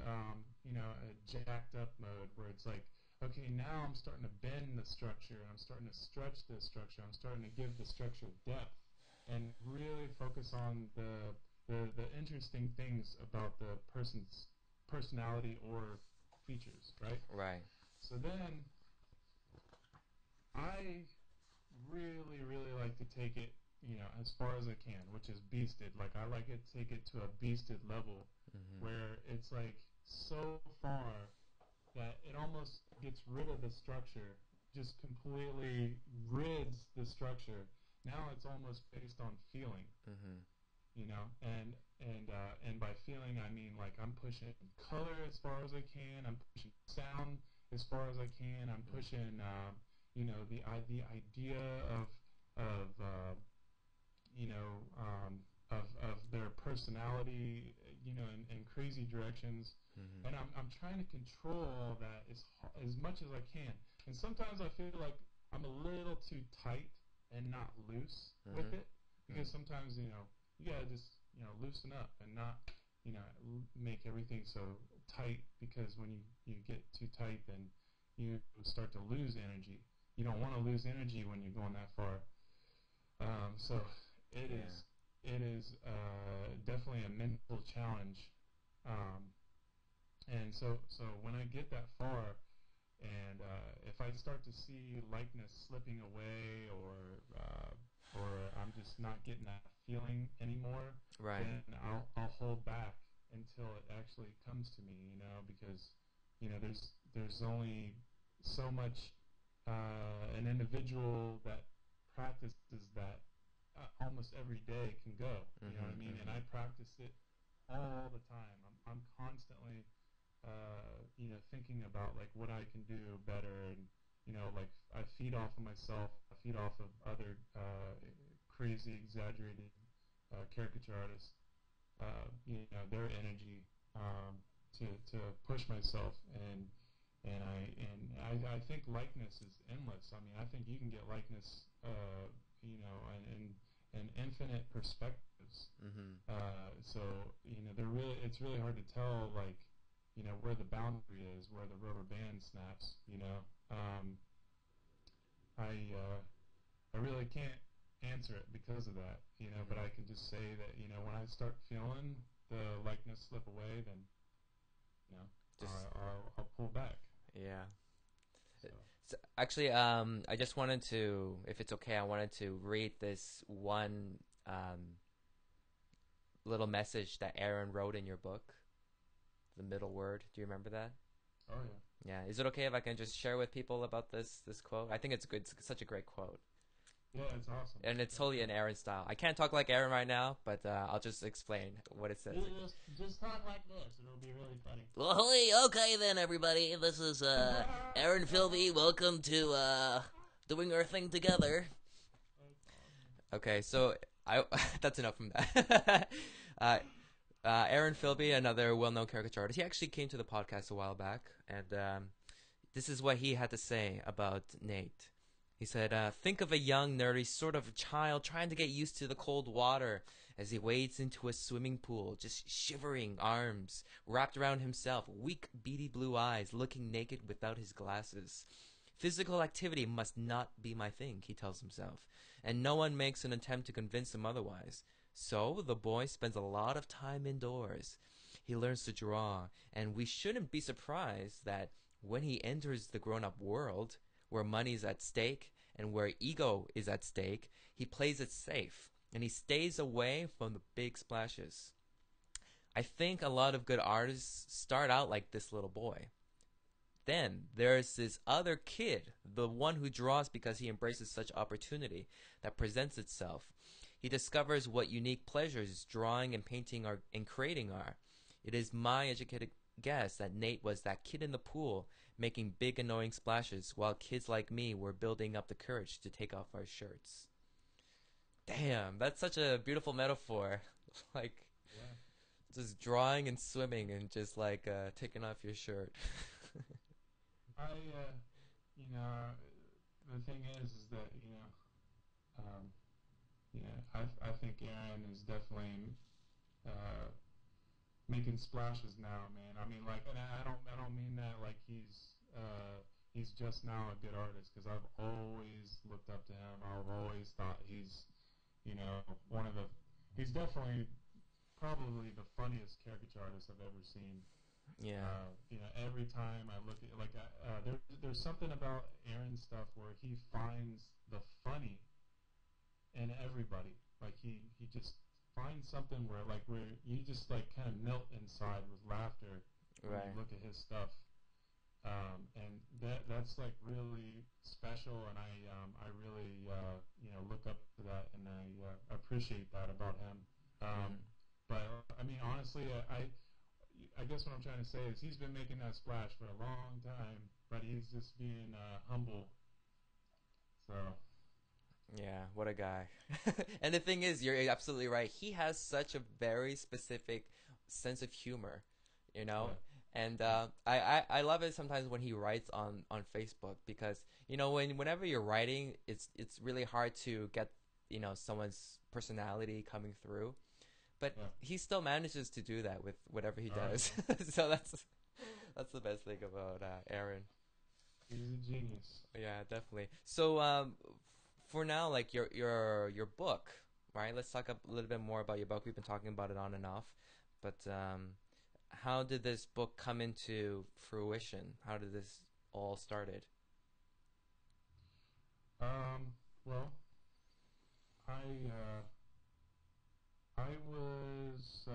Speaker 2: jacked up mode where it's like, okay, now I'm starting to bend the structure, I'm starting to stretch the structure, I'm starting to give the structure depth, and really focus on the interesting things about the person's personality or features, right?
Speaker 1: Right.
Speaker 2: So then I really, really like to take it, as far as I can, which is beasted. Like I like it, take it to a beasted level,
Speaker 1: Mm-hmm.
Speaker 2: where it's like so far that it almost gets rid of the structure, just completely rids the structure. Now it's almost based on feeling,
Speaker 1: Mm-hmm.
Speaker 2: and by feeling I mean like I'm pushing color as far as I can, I'm pushing sound as far as I can, I'm pushing the idea of you know of their personality, in crazy directions,
Speaker 1: Mm-hmm.
Speaker 2: and I'm trying to control all that as much as I can. And sometimes I feel like I'm a little too tight and not loose with
Speaker 1: Mm-hmm.
Speaker 2: it, because sometimes you gotta just loosen up and not make everything so tight, because when you get too tight, then you start to lose energy. you don't want to lose energy when you're going that far. So it
Speaker 1: Yeah.
Speaker 2: is it is definitely a mental challenge. Um, and so when I get that far, and if I start to see likeness slipping away, or I'm just not getting that feeling anymore,
Speaker 1: Right.
Speaker 2: then I'll hold back until it actually comes to me, because there's only so much an individual that practices that almost every day can go. You know what I mean? And I practice it all the time. I'm constantly thinking about like what I can do better, and like I feed off of myself, I feed off of other crazy, exaggerated caricature artists, their energy, to push myself, and I think likeness is endless. I mean, I think you can get likeness, and infinite perspectives.
Speaker 1: Mm-hmm.
Speaker 2: So it's really hard to tell, like, where the boundary is, where the rubber band snaps. I really can't answer it because of that. But
Speaker 1: Mm-hmm.
Speaker 2: I can just say that when I start feeling the likeness slip away, then you know
Speaker 1: Just
Speaker 2: I'll pull back.
Speaker 1: yeah.
Speaker 2: So
Speaker 1: So actually, I just wanted to, if it's okay, I wanted to read this one little message that Aaron wrote in your book, the middle word. Do you remember that?
Speaker 2: oh yeah.
Speaker 1: Yeah. Is it okay if I can just share with people about this quote? I think it's good. It's such a great quote,
Speaker 2: Yeah, it's awesome.
Speaker 1: and it's
Speaker 2: Go
Speaker 1: totally
Speaker 2: for
Speaker 1: in
Speaker 2: it.
Speaker 1: Aaron style. I can't talk like Aaron right now, but I'll just explain what it says. Okay.
Speaker 2: Just talk like this. It'll be really funny.
Speaker 3: Well, hey, okay then, everybody. This is Aaron Philby. Welcome to doing our thing together.
Speaker 2: That's awesome.
Speaker 1: Okay, so I that's enough from that. uh, Aaron Philby, another well-known caricature artist, he actually came to the podcast a while back, and this is what he had to say about Nate. He said, think of a young, nerdy sort of child trying to get used to the cold water as he wades into a swimming pool, just shivering arms wrapped around himself, weak, beady blue eyes, looking naked without his glasses. Physical activity must not be my thing, he tells himself, and no one makes an attempt to convince him otherwise. So the boy spends a lot of time indoors. He learns to draw, and we shouldn't be surprised that when he enters the grown up world, where money's at stake and where ego is at stake, he plays it safe and he stays away from the big splashes. I think a lot of good artists start out like this little boy. Then there's this other kid, the one who draws because he embraces such opportunity that presents itself. He discovers what unique pleasures drawing and painting are and creating are. It is my educated guess that Nate was that kid in the pool making big annoying splashes while kids like me were building up the courage to take off our shirts. Damn, that's such a beautiful metaphor. Like
Speaker 2: Yeah.
Speaker 1: just drawing and swimming and just like taking off your shirt.
Speaker 2: I you know the thing is that um, I think Aaron is definitely uh, making splashes now, man. I mean, like, and I don't mean that like he's just now a good artist, because I've always looked up to him. I've always thought he's one of the he's definitely probably the funniest caricature artist I've ever seen.
Speaker 1: Yeah.
Speaker 2: Every time I look at, like, there's something about Aaron's stuff where he finds the funny in everybody. Like he just finds something where you just like kind of melt inside with laughter when you
Speaker 1: Right.
Speaker 2: look at his stuff. And that's like really special, and I really look up to that, and I appreciate that about him. Um,
Speaker 1: Mm-hmm.
Speaker 2: but I mean, honestly, I guess what I'm trying to say is he's been making that splash for a long time, but he's just being humble. So
Speaker 1: Yeah, what a guy. And the thing is, you're absolutely right. He has such a very specific sense of humor, you know?
Speaker 2: yeah,
Speaker 1: And
Speaker 2: yeah,
Speaker 1: I love it sometimes when he writes on Facebook because, whenever you're writing, it's really hard to get, someone's personality coming through. But
Speaker 2: yeah.
Speaker 1: he still manages to do that with whatever he
Speaker 2: Oh
Speaker 1: does.
Speaker 2: yeah.
Speaker 1: So that's the best thing about Aaron.
Speaker 2: He's a genius.
Speaker 1: Yeah, definitely. So, for now, like your book, right? Let's talk a little bit more about your book. We've been talking about it on and off, but how did this book come into fruition? How did this all started?
Speaker 2: Well, I uh, I was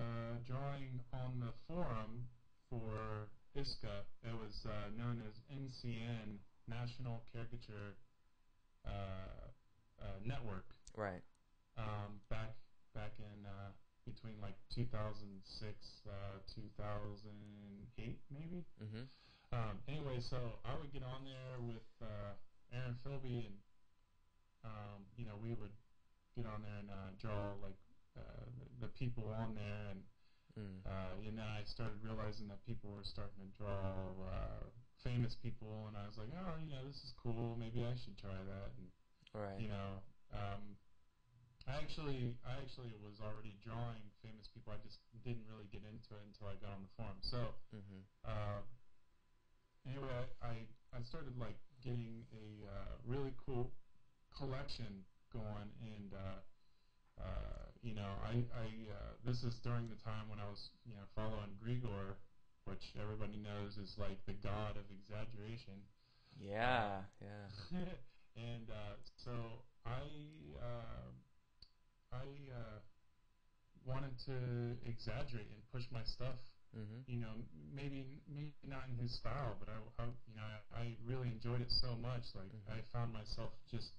Speaker 2: drawing on the forum for ISKA. It was known as NCN, National Caricature Network.
Speaker 1: Right.
Speaker 2: Back in between like 2006, 2008, maybe.
Speaker 1: Mm-hmm.
Speaker 2: Anyway, so I would get on there with Aaron Philby, and we would get on there and draw like the people on there, and I started realizing that people were starting to draw famous people, and I was like, oh, this is cool. Maybe I should try that. And
Speaker 1: Right.
Speaker 2: I actually was already drawing famous people. I just didn't really get into it until I got on the forum. So
Speaker 1: Mm-hmm.
Speaker 2: anyway, I started like getting a really cool collection going, and this is during the time when I was following Grigor, which everybody knows is like the god of exaggeration.
Speaker 1: Yeah. Yeah.
Speaker 2: And so I wanted to exaggerate and push my stuff.
Speaker 1: Mm-hmm.
Speaker 2: Maybe not in his style, but I really enjoyed it so much. Like I found myself just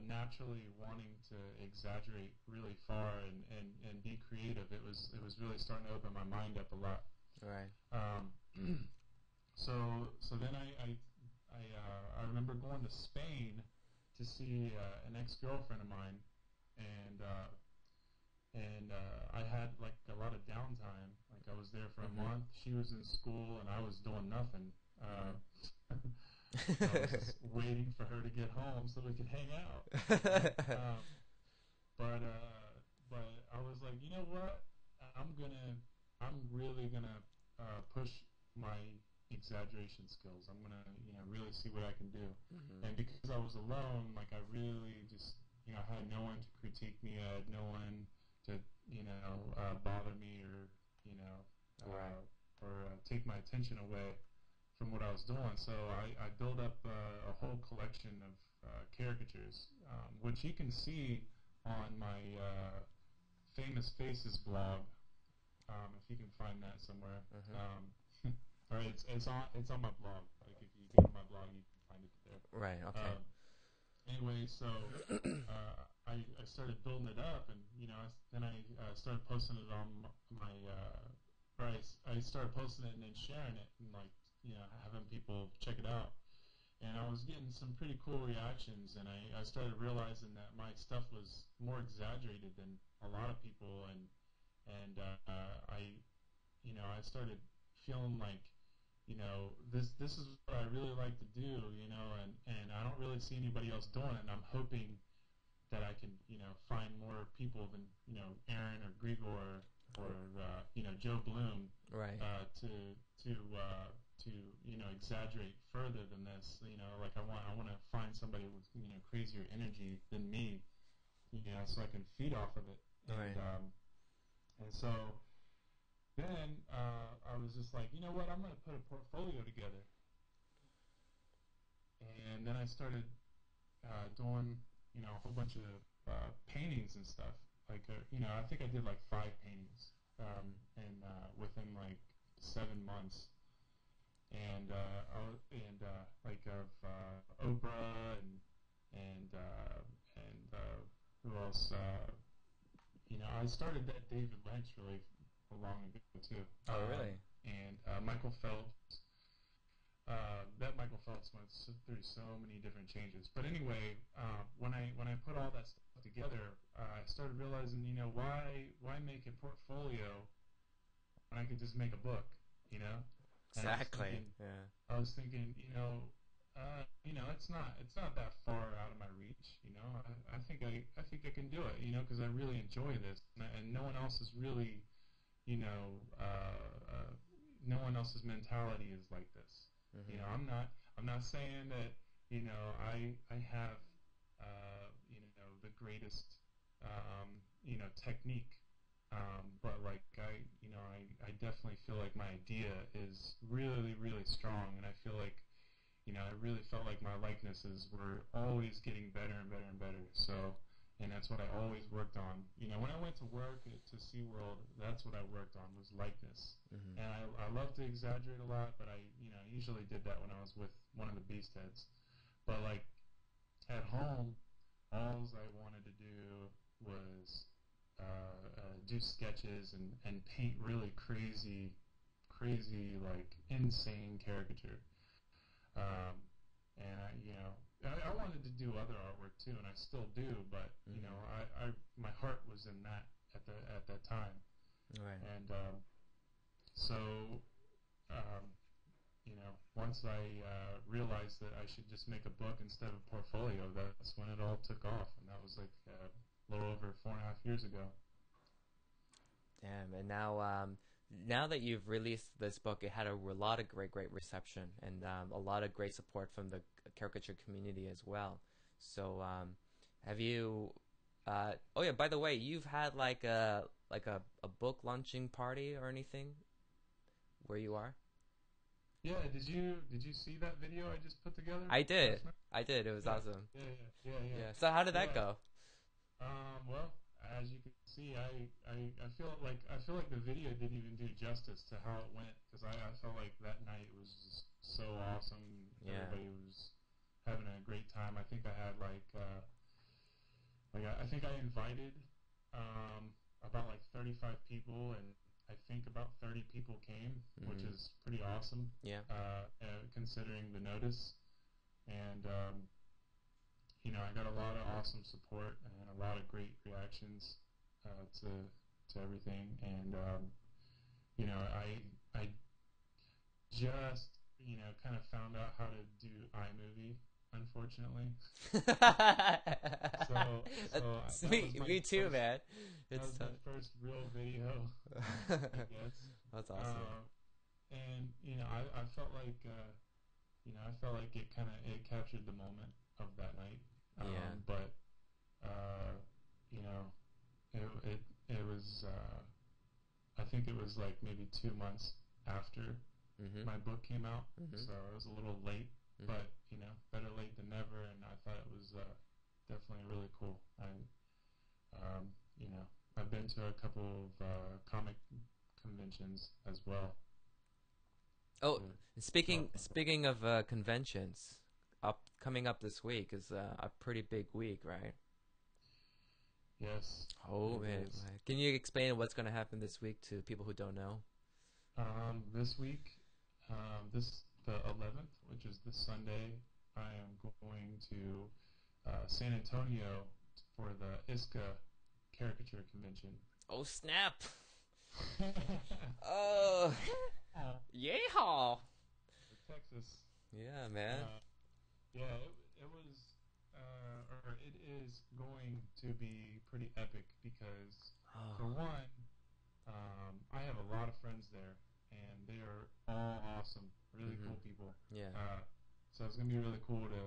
Speaker 2: naturally wanting to exaggerate really far and be creative. It was really starting to open my mind up a lot.
Speaker 1: Right.
Speaker 2: So then I remember going to Spain to see an ex-girlfriend of mine, and I had like a lot of downtime. Like I was there for a month. She was in school, and I was doing nothing. I was just waiting for her to get home so we could hang out. But I was like, you know what? I'm really gonna push my exaggeration skills. I'm gonna, really see what I can do. And because I was alone, like I really just, I had no one to critique me. I had no one to, bother me or, take my attention away from what I was doing. So I built up a whole collection of caricatures, which you can see on my Famous Faces blog, if you can find that somewhere. Or it's on my blog. Like if you go to my blog, you can find it there.
Speaker 1: Right. Okay.
Speaker 2: Anyway, so I started building it up, and then I started posting it on my I started posting it and then sharing it, and like having people check it out. And I was getting some pretty cool reactions, and I started realizing that my stuff was more exaggerated than a lot of people, and I started feeling like this is what I really like to do, and I don't really see anybody else doing it, and I'm hoping that I can find more people than Aaron or Grigor or Joe Bloom,
Speaker 1: Right.
Speaker 2: To exaggerate further than this. Like I want to find somebody with crazier energy than me, so I can feed off of it.
Speaker 1: Right.
Speaker 2: And so then I was just like, you know what, I'm going to put a portfolio together. And then I started doing a whole bunch of paintings and stuff. Like I think I did like 5 paintings, and within like 7 months. And like of Oprah and who else? I started that David Lynch really long ago too.
Speaker 1: Oh, really?
Speaker 2: And Michael Phelps. That Michael Phelps went through so many different changes. But anyway, when I put all that stuff together, I started realizing, why make a portfolio when I could just make a book,
Speaker 1: Exactly.
Speaker 2: I was thinking, it's not that far out of my reach. I think I can do it. Because I really enjoy this, and no one else is really, no one else's mentality is like this. I'm I'm not saying that, I have, the greatest, technique. But like I definitely feel like my idea is really, really strong, and I feel like, I really felt like my likenesses were always getting better and better and better. So, and that's what I always worked on. When I went to work to SeaWorld, that's what I worked on, was likeness.
Speaker 1: Mm-hmm.
Speaker 2: And I love to exaggerate a lot, but I usually did that when I was with one of the beast heads. But like at home, all I wanted to do was do sketches and paint really crazy, crazy, like insane caricature. Um, and I wanted to do other artwork too, and I still do. But my heart was in that at that time.
Speaker 1: Right.
Speaker 2: And so, um, once I realized that I should just make a book instead of a portfolio, that's when it all took off, and that was like a little over 4.5 years ago.
Speaker 1: Damn. And now that you've released this book, it had a lot of great reception, and a lot of great support from the caricature community as well. So, have you? Oh yeah. By the way, you've had like a book launching party or anything where you are?
Speaker 2: Yeah, did you see that video I just put together?
Speaker 1: I did.
Speaker 2: Last night?
Speaker 1: I did. It was
Speaker 2: Yeah,
Speaker 1: awesome.
Speaker 2: yeah.
Speaker 1: Yeah. So how did that
Speaker 2: Yeah.
Speaker 1: go?
Speaker 2: Well, as you can see, I feel like the video didn't even do justice to how it went, because I felt like that night was just so awesome.
Speaker 1: Yeah.
Speaker 2: Everybody was having a great time. I think I had I think I invited about like 35 people, and I think about 30 people came, which
Speaker 1: Mm-hmm.
Speaker 2: is pretty awesome.
Speaker 1: Yeah.
Speaker 2: Considering the notice, and I got a lot of awesome support and a lot of great reactions to everything, and I just kind of found out how to do iMovie, unfortunately. So
Speaker 1: That's
Speaker 2: that
Speaker 1: me,
Speaker 2: was my
Speaker 1: me too,
Speaker 2: first,
Speaker 1: man.
Speaker 2: that
Speaker 1: It's
Speaker 2: was my first real video, I guess.
Speaker 1: That's awesome.
Speaker 2: And I felt like I felt like it captured the moment of that night.
Speaker 1: Yeah.
Speaker 2: But you know, it was I think it was like maybe 2 months after
Speaker 1: Mm-hmm.
Speaker 2: my book came out,
Speaker 1: Mm-hmm.
Speaker 2: so it was a little late.
Speaker 1: Mm-hmm.
Speaker 2: But better late than never, and I thought it was definitely really cool. Um, you know, I've been to a couple of comic conventions as well.
Speaker 1: Oh,
Speaker 2: Show off my book.
Speaker 1: speaking of conventions, coming up this week is a pretty big week, right?
Speaker 2: Yes,
Speaker 1: Oh
Speaker 2: it
Speaker 1: man,
Speaker 2: is.
Speaker 1: can you explain what's going to happen this week to people who don't know?
Speaker 2: This week, the 11th, which is this Sunday, I am going to San Antonio for the ISKA Caricature Convention.
Speaker 1: Oh snap!
Speaker 2: Yeah.
Speaker 1: Oh, yeehaw!
Speaker 2: For Texas.
Speaker 1: Yeah, man.
Speaker 2: Uh, yeah, it was, or it is going to be pretty epic because, for
Speaker 1: Oh,
Speaker 2: one, I have a lot of friends there, and they are all awesome, really
Speaker 1: mm-hmm.
Speaker 2: cool people.
Speaker 1: Yeah.
Speaker 2: So it's gonna be really cool to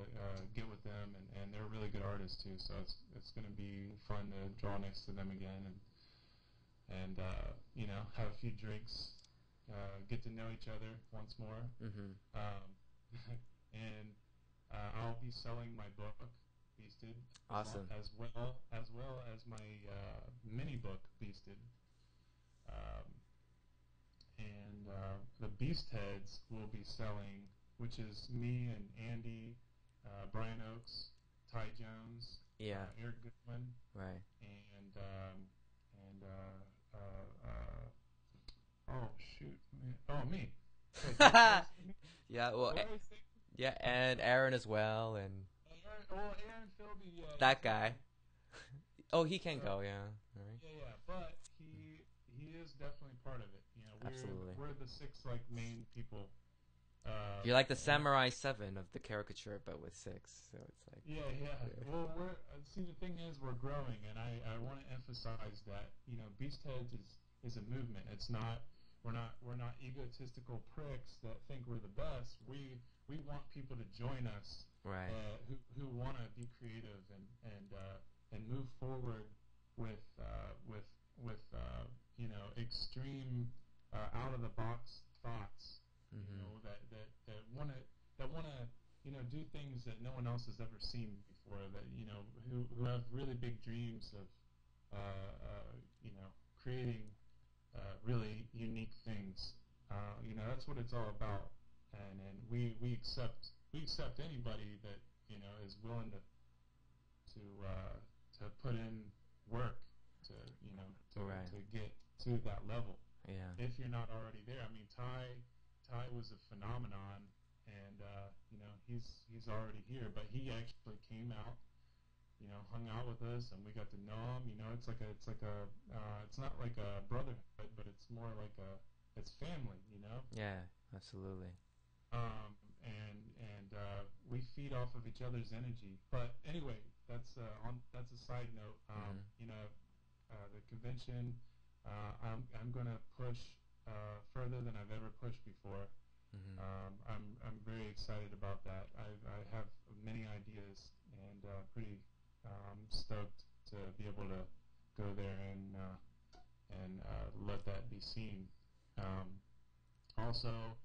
Speaker 2: get with them, and they're really good artists too. So it's gonna be fun to draw next to them again, and have a few drinks, get to know each other once more,
Speaker 1: Mm-hmm.
Speaker 2: um, and I'll be selling my book, Beasted,
Speaker 1: Awesome.
Speaker 2: as well as my mini book, Beasted. Um, and the Beast Heads will be selling, which is me and Andy, Brian Oakes, Ty Jones,
Speaker 1: Yeah.
Speaker 2: Eric Goodwin,
Speaker 1: Right.
Speaker 2: and oh shoot, man. Oh me. Wait, did I say me?
Speaker 1: Yeah. Well.
Speaker 2: Did I say?
Speaker 1: Yeah, and Aaron as well, and
Speaker 2: Aaron Philby, yeah, he's
Speaker 1: that guy.
Speaker 2: going.
Speaker 1: Oh, he can
Speaker 2: So
Speaker 1: go. Yeah. All right.
Speaker 2: yeah, but he is definitely part of it.
Speaker 1: Absolutely.
Speaker 2: We're the six like main people.
Speaker 1: You're like the
Speaker 2: And
Speaker 1: Samurai 7 of the caricature, but with 6. So it's like.
Speaker 2: yeah.
Speaker 1: Yeah.
Speaker 2: Well, see, the thing is, we're growing, and I want to emphasize that Beast Heads is a movement. It's not we're not egotistical pricks that think we're the best. We we want people to join us,
Speaker 1: Right.
Speaker 2: who want to be creative and move forward with you know, extreme out of the box thoughts. You know, that want to you know, do things that no one else has ever seen before. That, you know, who have really big dreams of you know, creating really unique things. You know, that's what it's all about. And we accept anybody that, you know, is willing to put in work to, you know, to get to that level.
Speaker 1: Yeah.
Speaker 2: If you're not already there. I mean, Ty was a phenomenon, and you know, he's already here, but he actually came out, you know, hung out with us, and we got to know him. You know, it's not like a brotherhood, but it's more like it's family. You know.
Speaker 1: Yeah. Absolutely.
Speaker 2: And we feed off of each other's energy. But anyway, that's a side note. You know, the convention, I'm gonna push further than I've ever pushed before. I'm very excited about that. I have many ideas, and pretty stoked to be able to go there and let that be seen. Also,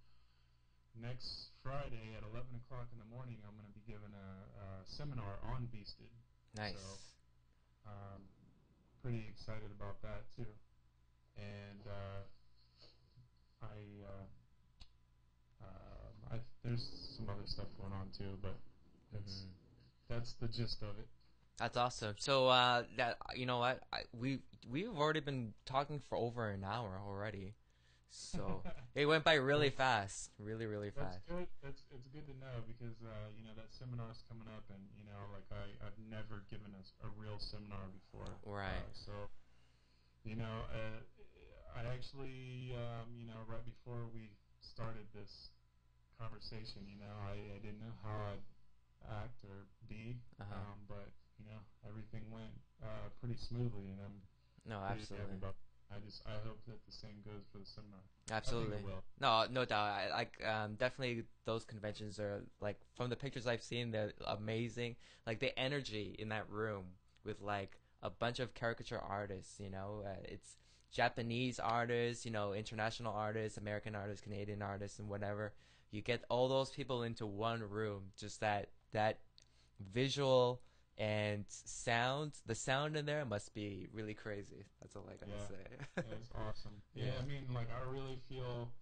Speaker 2: next Friday at 11 o'clock in the morning, I'm going to be giving a seminar on Beasted.
Speaker 1: Nice.
Speaker 2: So, pretty excited about that too. And there's some other stuff going on too, but that's the gist of it.
Speaker 1: That's awesome. So that, you know what, we've already been talking for over an hour already. So it went by really fast, really fast.
Speaker 2: That's good. It's good to know, because you know, that seminar's coming up, and you know, like I've never given a real seminar before.
Speaker 1: Right.
Speaker 2: So, you know, I actually you know, right before we started this conversation, you know, I didn't know how I'd act or be, but you know, everything went pretty smoothly, and I'm pretty happy about it. I hope that the same goes for the seminar.
Speaker 1: Absolutely.
Speaker 2: I think it will.
Speaker 1: No doubt. I like definitely those conventions are, like, from the pictures I've seen, they're amazing. Like the energy in that room with like a bunch of caricature artists, you know, it's Japanese artists, you know, international artists, American artists, Canadian artists, and whatever. You get all those people into one room, just that visual and sound. The sound in there must be really crazy. That's all I gotta say.
Speaker 2: It's awesome. Yeah, I mean, like, I really feel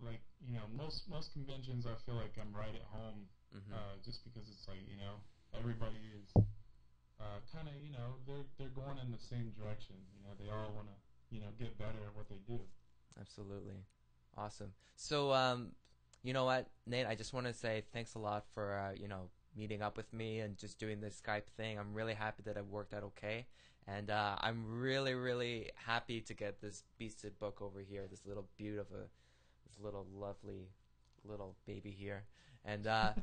Speaker 2: like, you know, most conventions, I feel like I'm right at home, just because it's like, you know, everybody is kind of, you know, they're going in the same direction. You know, they all want to, you know, get better at what they do.
Speaker 1: Absolutely. Awesome. So, you know what, Nate, I just want to say thanks a lot for, you know, meeting up with me and just doing this Skype thing. I'm really happy that it worked out okay. And I'm really happy to get this Beasted book over here, this little beaut of this little lovely little baby here. And it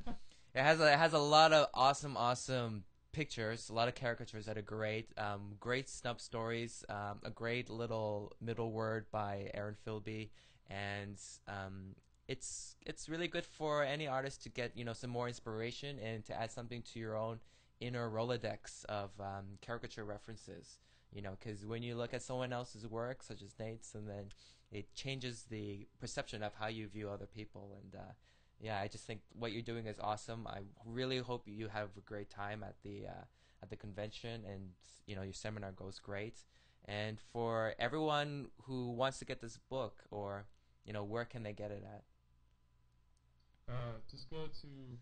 Speaker 1: has a lot of awesome pictures, a lot of caricatures that are great. Great snub stories, a great little middle word by Aaron Philby, and it's really good for any artist to get, you know, some more inspiration and to add something to your own inner Rolodex of caricature references. You know, because when you look at someone else's work, such as Nate's, and then it changes the perception of how you view other people. And yeah, I just think what you're doing is awesome. I really hope you have a great time at the convention, and you know, your seminar goes great. And for everyone who wants to get this book, or you know, where can they get it at?
Speaker 2: Just go to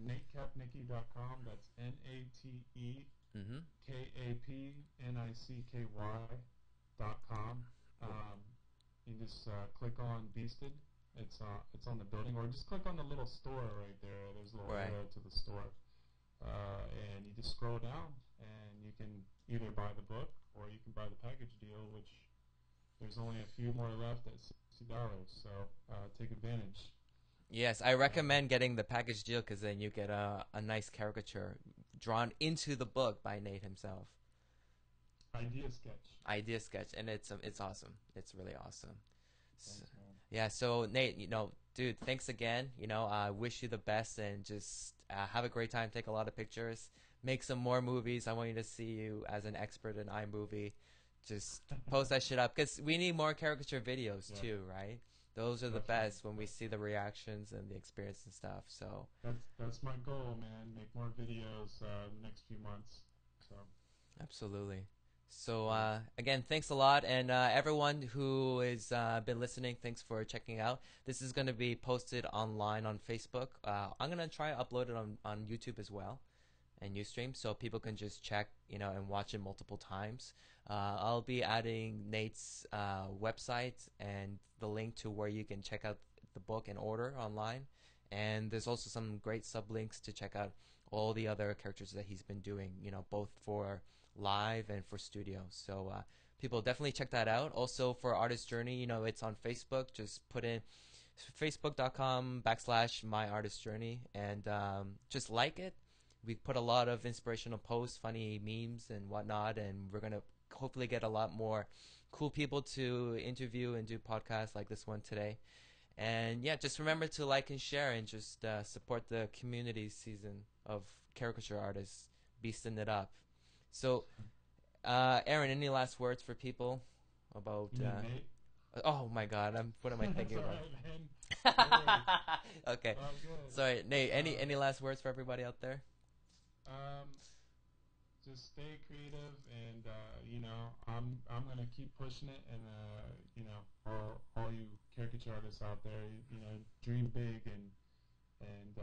Speaker 2: NateKapnicky.com. That's NateKapnicky.com. You just click on Beasted. It's on the building, or just click on the little store right there. There's a little arrow to the store, and you just scroll down, and you can either buy the book or you can buy the package deal, which there's only a few more left at $60. So take advantage.
Speaker 1: Yes, I recommend getting the package deal, because then you get a nice caricature drawn into the book by Nate himself. Idea sketch, and it's awesome. It's really awesome.
Speaker 2: Thanks, man.
Speaker 1: Yeah, so Nate, you know, dude, thanks again. I wish you the best and just have a great time. Take a lot of pictures. Make some more movies. I want you to see you as an expert in iMovie. Just post that shit up because we need more caricature videos too, right? Those are the best when we see the reactions and the experience and stuff. So
Speaker 2: that's my goal, man. Make more videos the next few months. So
Speaker 1: absolutely. So again, thanks a lot, and everyone who has been listening, thanks for checking out. This is going to be posted online on Facebook. I'm going to try to upload it on YouTube as well, and Ustream, so people can just check, and watch it multiple times. I'll be adding Nate's website and the link to where you can check out the book and order online. And there's also some great sublinks to check out all the other characters that he's been doing, both for live and for studio. So people definitely check that out. Also for Artist Journey, it's on Facebook. Just put in facebook.com/myartistjourney and just like it. We put a lot of inspirational posts, funny memes and whatnot, and we're going to hopefully get a lot more cool people to interview and do podcasts like this one today. And yeah, just remember to like and share and just support the community season of caricature artists beasting it up. So, Aaron, any last words for people about?
Speaker 2: Nate?
Speaker 1: Oh my God, what am I thinking about? Okay, sorry, Nate. Any last words for everybody out there?
Speaker 2: Just stay creative, and I'm gonna keep pushing it, and all you caricature artists out there, dream big, and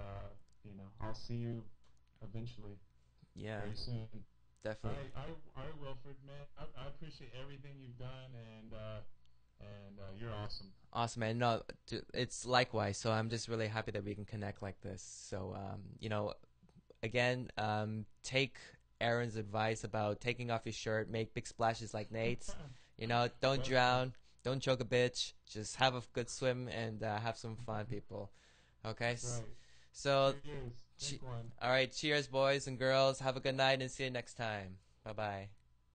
Speaker 2: I'll see you eventually.
Speaker 1: Yeah,
Speaker 2: very soon.
Speaker 1: definitely.
Speaker 2: I Wilfred, man, I appreciate everything you've done, and you're awesome.
Speaker 1: Awesome, man. No, it's likewise. So I'm just really happy that we can connect like this. So again, take Aaron's advice about taking off your shirt, make big splashes like Nate's. Don't drown, don't choke a bitch. Just have a good swim and have some fun, people. Okay.
Speaker 2: Right.
Speaker 1: So,
Speaker 2: Cheers. Take one.
Speaker 1: all right. Cheers, boys and girls. Have a good night and see you next time. Bye bye.